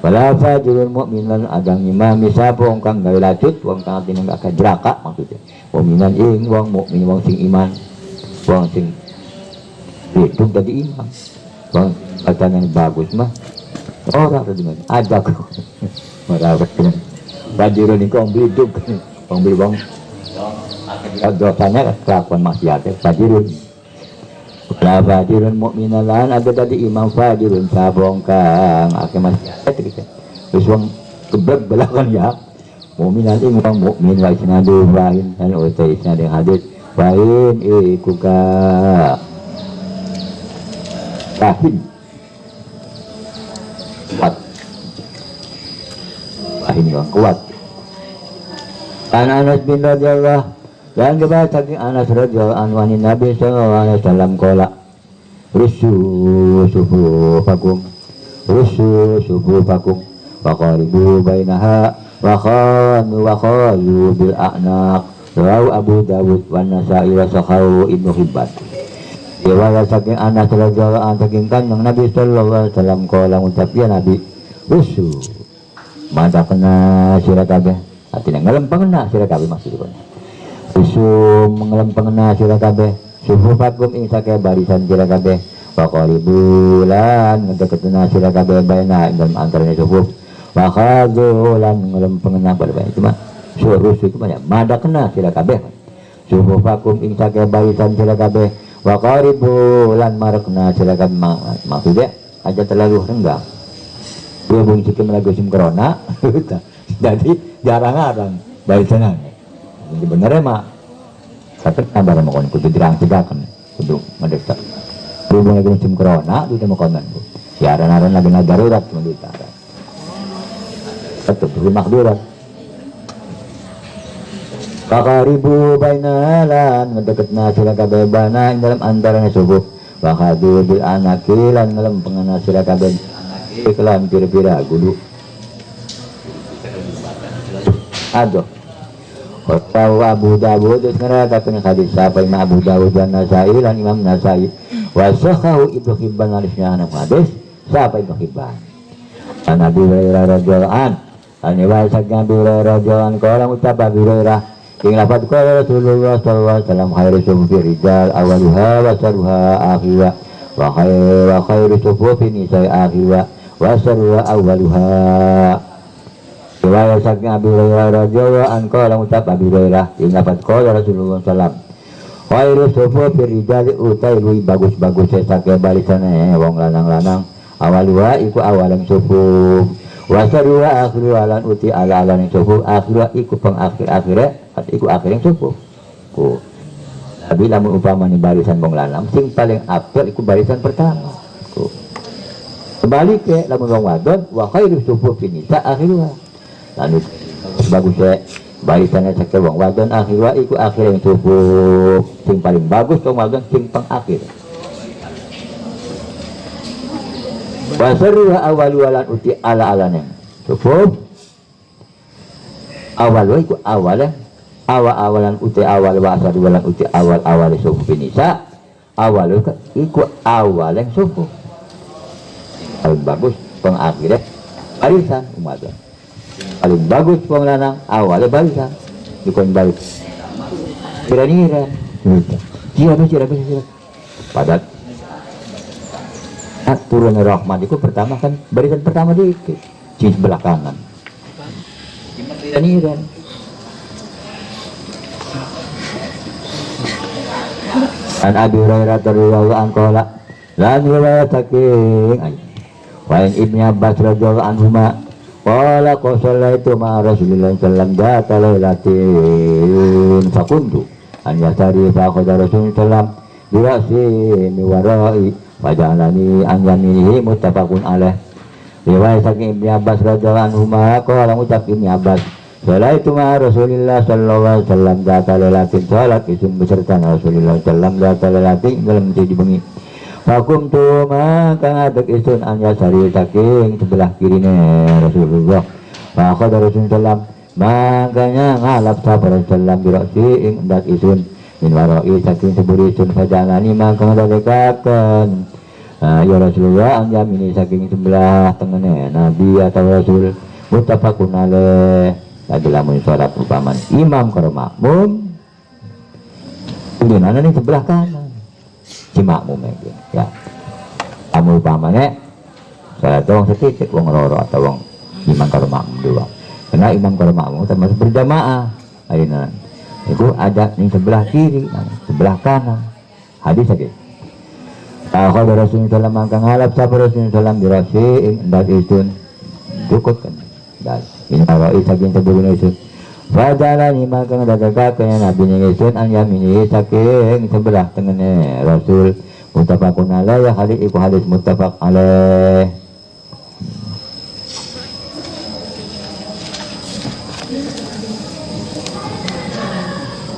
wala fajirul mu'minan adang imami sapa wong kang gawe lacut wong kang tineng gak jeraka maksudnya mu'minan ing wong mukmin wong sing iman wong sing itu dadi imam bang bacaan yang bagus mah orang tadi mah ada kok merawat bajiro nih kong beli bang dosanya kelakuan maksiat bajiro la fajirun mukminalan ada tadi imam fajirun sabong kang ake maksiat gitu terus wong keblek belakan ya mukminan ing wong mukmin wa isnadu wain dan utai isnadu hadis wain iku ka kahin kuat kahin yang kuat Anas bin radhiyallahu dan kepada saking Anas radhiyallahu anhu an Nabi sallallahu alaihi wasallam qala rusu sufufakum wa qaribu bainaha wa khanu bil a'naq rawu Abu Dawud wa Nasa'i wa sahahu Ibnu Hibban. Riwayat saking Anas radhiyallahu anhu saking kanjeng Nabi sallallahu alaihi wasallam qala ngucapkeun Nabi rusu mata kena sira kabeh artinya ngelempengna sira kabeh maksudipun Usum mengelempengna sira kabeh sufufakum ing sake barisan sira kabeh wa qaribulan ngedeketna sira kabeh baina dalam antaranya sufuf wa khazulan ngelempengna pada bae cuma suruh itu banyak madakna sira kabeh sufufakum ing sake barisan sira kabeh wa qaribulan marakna sira kabeh maksudnya aja terlalu renggang hubung sikit melagu sim corona jadi jarang-jarang barisanan jadi bener mah tapi kabar mau kon kudu dirang tegakan kudu mendesak hubung lagi musim corona itu mau konan siaran-aran lagi darurat cuma di utara tetap rumah darurat kakaribu bainalan ngedeketna sira kabeh bana dalam antaranya subuh wa hadu bil anakilan ngelempengna sira kabeh iklan pira-pira gudu aduh Kau Abu Dawud ngeratakan hadis siapa Imam Abu Dawud dan Nasai dan Imam Nasai wasahahu Ibnu Hibban hadisnya anak hadis siapa Ibnu Hibban an Abi Hurairah radhiyallahu an ani wa saknya Abi Hurairah radhiyallahu an qala ucap Abi Hurairah ing lafaz qala Rasulullah sallallahu alaihi wasallam khairu sufufi rijal awaluha wa sarruha akhirah wa khairu sufufi nisa'i akhirah wa sarruha awaluha riwayat saking Abi Hurairah radhiyallahu anhu qala ucap Abi Hurairah ing lafaz qala Rasulullah sallallahu khairu sufufi rijal utai luwih bagus-bagus sake barisane wong lanang-lanang awaluha iku awalan sufuf wa sarruha akhiru lan uti ala-alan sufuf akhiru iku pengakhir-akhire iku akhir yang sufuf ku tapi lamun upamane barisan wong lanang sing paling apel iku barisan pertama ku sebaliknya lamun wong wadon wa khairu sufufi nisa akhiruha lalu bagusnya barisannya sake wong wadon akhirnya iku akhir yang sufuf sing paling bagus wong wadon sing pengakhir wasarruha awalualan uti ala-alane sufuf awal iku awalan awalan uti awal wasarrualan uti awal sufuf nisa awal iku awal yang sufuf paling bagus pengakhirnya barisan umat paling bagus wong lanang awalnya barisan bukan baris kira-kira siapa pada turun rahmat itu pertama kan barisan pertama di sebelah kanan kira-kira an Abi Hurairah radhiyallahu anhu qala la riwayatakin wa Ibnu Abbas radhiyallahu anhuma qala qasallaitu ma Rasulillah sallallahu alaihi wasallam lailatin fakuntu an yasari fa qala Rasulullah sallallahu alaihi wasallam wajalani an yaminihi muttafaqun alaih riwayat saking Ibnu Abbas radhiyallahu anhuma qala ucap Ibnu Abbas salaitu ma Rasulillah sallallahu alaihi wasallam lailatin salat isim beserta Rasulullah sallallahu alaihi wasallam dalam menjadi bengi Fakum tu maka ngadek isun anya sari saking sebelah kirine Rasulullah. Maka Rasulullah makanya ngalap sabar Rasulullah birasi ing ndak isun min waroi saking seburi isun fajalani maka ngadekaken. Ya Rasulullah anya mini saking sebelah tengene Nabi atau Rasul muttafaqun alaih. Lagi lamun salat upaman imam karo makmum. Kemudian ini sebelah kanan. Si makmum ya. Kamu pamane salat wong setitik wong roro atau wong imam karo makmum dua. Karena imam karo makmum termasuk berjamaah. Ayeuna itu ada yang sebelah kiri, sebelah kanan. Hadis saja. Akhad Rasulullah mangka ngalap sapa Rasulullah birasi ndak isun dukut kan. Dan ini kalau isakin sebelum isun. Fadalani maka ngadaga Nabi ngisun an yamini saking sebelah tengene Rasul muttafaqun alaih hadis iku hadis muttafaq alaih.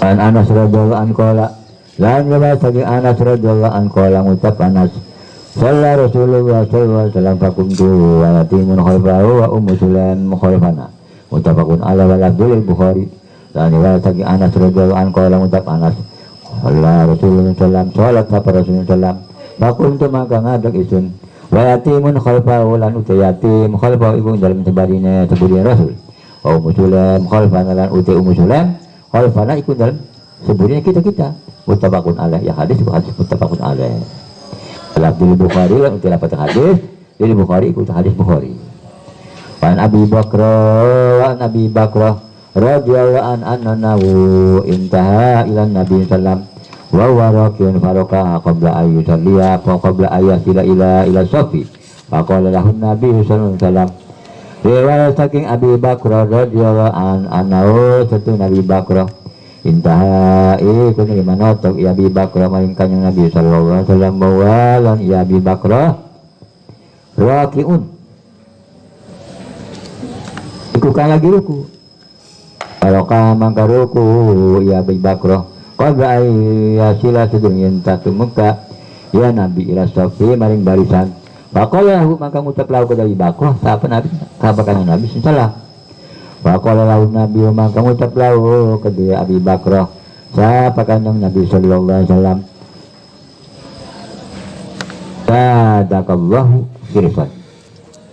An Anas radhiyallahu anhu qala lan riwayat saking Anas radhiyallahu anhu qala ngucap Anas sallallahu Rasulullah sallallahu alaihi wasallam fakumtu wa yatimun khalfahu wa ummu sulaim khalfana muttafaqun ala wal Abdul Bukhari. Dan riwayat saking Anas radhiyallahu anhu qala ngucap Anas sallallahu Rasulullah sallam salat sapa Rasulullah sallam fakumtu maka ngadeg isun wa yatimun khalfahu lan uti yatim khalfahu iku dalam sebarine Rasul wa ummu sulaim khalfana lan uti ummu sulaim khalfana ikut dalam sebenarnya kita muttafaqun alaih ya hadis muttafaqun alaih. Al-Abdul Bukhari lah untuk dapat hadis dari Bukhari ikut hadis Bukhari. Wan Abi Bakr radhiyallahu anhu intaha ila Nabi sallam wa warakun faraka qabla ayyusalliya fa qabla ayyasila ila safi faqala lahu Nabi sallallahu alaihi wasallam. Riwayat saking Abi Bakr radhiyallahu anhu satu Nabi Bakr intaha iku ni manotok ya Abi Bakr maring kanjeng Nabi sallallahu alaihi wasallam bawalan ya Abi Bakr rakiun iku kan lagi ruku kalau mangka ruku ya Abi Bakr qabla ya sila sedurunge tatu muka ya Nabi ila safi maring barisan. Faqala lahu maka ngucap lahu kepada Abi Bakr sapa Nabi kabakan Nabi sallallahu. Faqala lahu Nabi maka ngucap lahu kepada Abi Bakr sapa kanjeng Nabi sallallahu alaihi wasallam zadakallahu khirsan.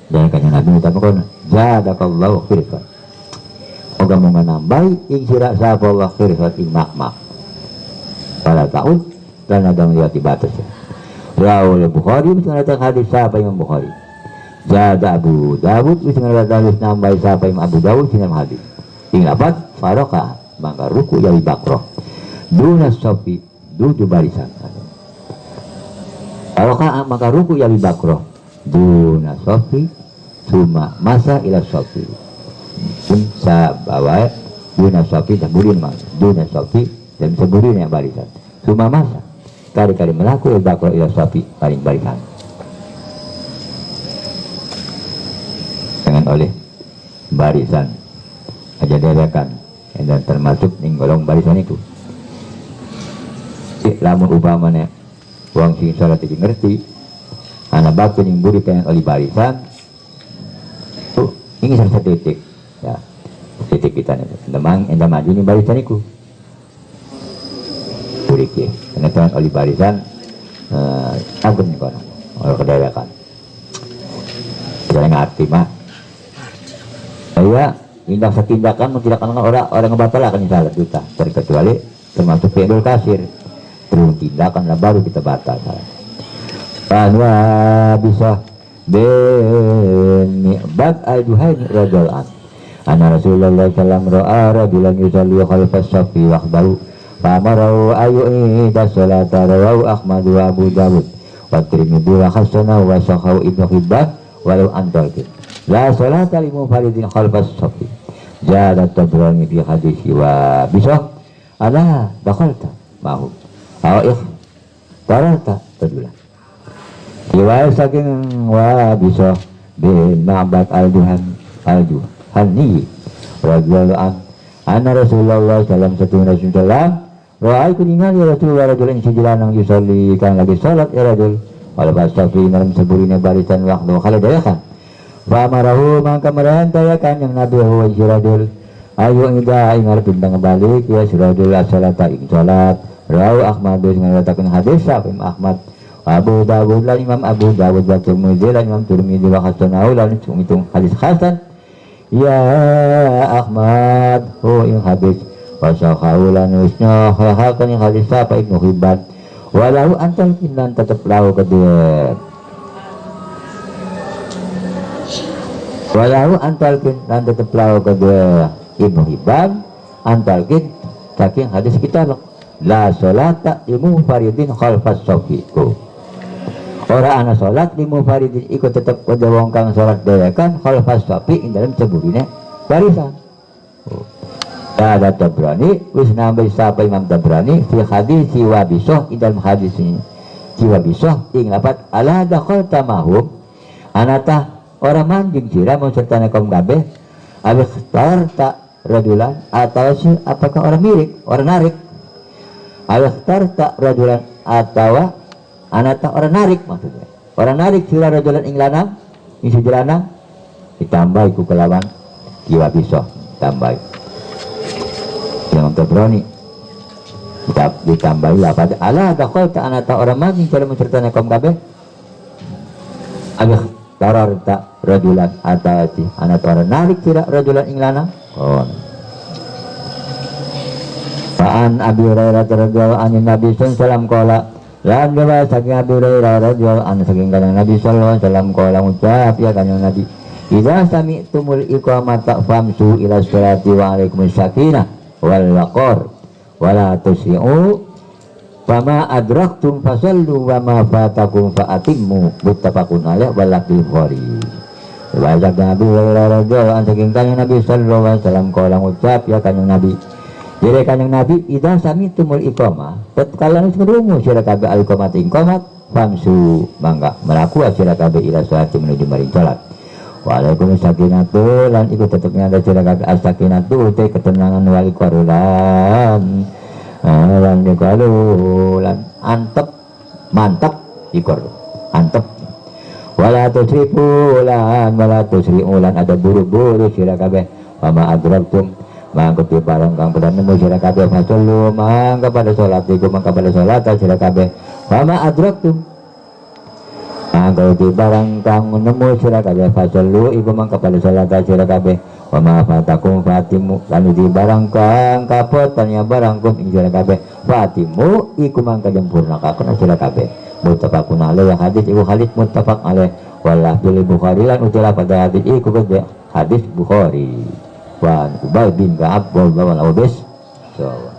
Dan kanjeng Nabi ngucapkeun zadakallahu khirsan. Moga moga nambah ing sira sapa Allah khirsan ing makmak. Pada tahun dan ada melihat batas. Rawal Bukhari menceritakan hadis siapa Imam Bukhari. Jada Abu Dawud menceritakan hadis nambah siapa Imam Abu Dawud dalam hadis. Ing dapat faraka maka ruku ya Abi Bakr. Duna sofi duduk barisan. Faraka maka ruku ya Abi Bakr. Duna sofi cuma masa ila sofi. Unsa bawa duna sofi dan burin mas. Duna sofi dan seburin yang barisan. Cuma masa kali-kali melaku Bakro ila sapi paling barisan dengan oleh barisan aja dadakan dan termasuk ning golong barisan itu lamun upamanya wong sing salat iki ngerti ana bakti ning buri dengan oleh barisan tuh ini satu titik ya titik kita nih demang endam maju ning barisan iku ya, pengetahuan oleh barisan agung nih kono oleh kedayakan jangan ngerti mah saya indah setindakan mentindakan orang ngebatalakan salah kita terkecuali termasuk fi'lul kasir terus tindakan lah baru kita batal bahwa bisa bin Mi'bad al-Juhani radhiyallahu anhu anna Rasulullah sallallahu alaihi wasallam ra'a rajulan yusalli khalfas safi wahdahu Famarahu ayu'ida sholata rawahu Ahmad wa Abu Dawud wa Tirmidzi wa Hassanahu wa Sahhahu Ibnu Hibban walau antarkin la sholata limu faridin khalfas safi jada Tabrani fi hadisi wa bisa ala dakhalta mahu awih tarata tadula riwayat saking wa bisa bin Ma'bad al-Juhani radhiyallahu anhu anna Rasulullah sallallahu alaihi wasallam Ra'ai kuningan ya Rasulullah rajulan sejalan yang yusolli kan lagi salat ya Rasul walau pastafi dalam seburine barisan waktu kalau dayakan famarahu maka merantayakan yang Nabi huwa si Rasul ayo ida ingat bintang balik ya si Rasul as-salata ing salat rawu Ahmad dengan letakkan hadis Imam Ahmad Abu Dawud lan Imam Abu Dawud wa Tirmidzi lan Imam Tirmidzi wa Hassanahu lan hitung hadis hasan ya Ahmad ing hadis wasakaulan wisnya hahakan yang hadis apa Ibnu Hibban walau antal pindan tetap lau kedua walau antalkin dan tetap lau kedua Ibnu Hibban antalkin saking hadis kita loh la sholata limu faridin khalfas sofiku orang anak sholat limu faridin ikut tetap pada wong kang sholat derekan khalfas sofi ing dalam ceburine barisan. Ada Tabrani wis nambai sapa Imam Tabrani fi hadis Wabisoh ing dalam hadis ini Wabisoh ing lapat ala dakhalta mahum anata orang manjing sira mau sertana kaum kabeh abis tarta rajulan atau si apakah orang mirip orang narik abis tarta rajulan atau anata orang narik maksudnya orang narik sira rajulan ing lanang isi lanang ditambah iku kelawan Wabisoh tambah Imam Tabrani ditambahi apa ala dakhalta anata orang manjing sira mau sertana kaum kabeh abis tarar tak rajulan atati anak orang narik tidak rajulan ing lanang Fa'an Abi Hurairah radhiyallahu anhu Nabi sallallahu alaihi wasallam qala lan jawa saking Abi Hurairah radhiyallahu anhu saking kanjeng Nabi sallallahu alaihi wasallam qala ucap ya kanjeng Nabi idza sami'tumul iqamata famsu ila sholati wa alaikumus sakinah wal waqar wala tusyi'u fama adraktum fasallu wa ma fatakum fa'atimmu muttafaqun alaih wal Bukhari. Wajib Nabi radhiyallahu anhu saking kanjeng Nabi sallallahu alaihi wasallam kala ngucap ya kanjeng Nabi. Jadi kanjeng Nabi idza sami'tumul iqamah tatkala ngrungu sira kabeh al iqamat iqamat famsu mangga melaku sira kabeh ila sholati menuju maring salat. Waalaikum sakinatu lan iku tetepnya ada sira kabeh as-sakinatu te ketenangan wal qarulan. Lan dikalulan antep mantap ikor antep wala tusrifulan ada buru-buru sira kabeh mama adraktum mangko barang kang pada nemu sira kabeh fasallu mangka pada salat iku mangka pada salat sira kabeh mama adraktum mangko barang kang nemu sira kabeh fasallu iku mangka pada salat sira kabeh wa ma fatakum fatimu lan di barang kang kapotan ya barang kum ing sira kabeh fatimu iku mangka jempurnakaken sira kabeh muttafaqun alaih hadis iku hadis muttafaq alaih wal Bukhari lan ucap pada hadis iku hadis Bukhari wa Ubay bin Ka'ab wal Awbis so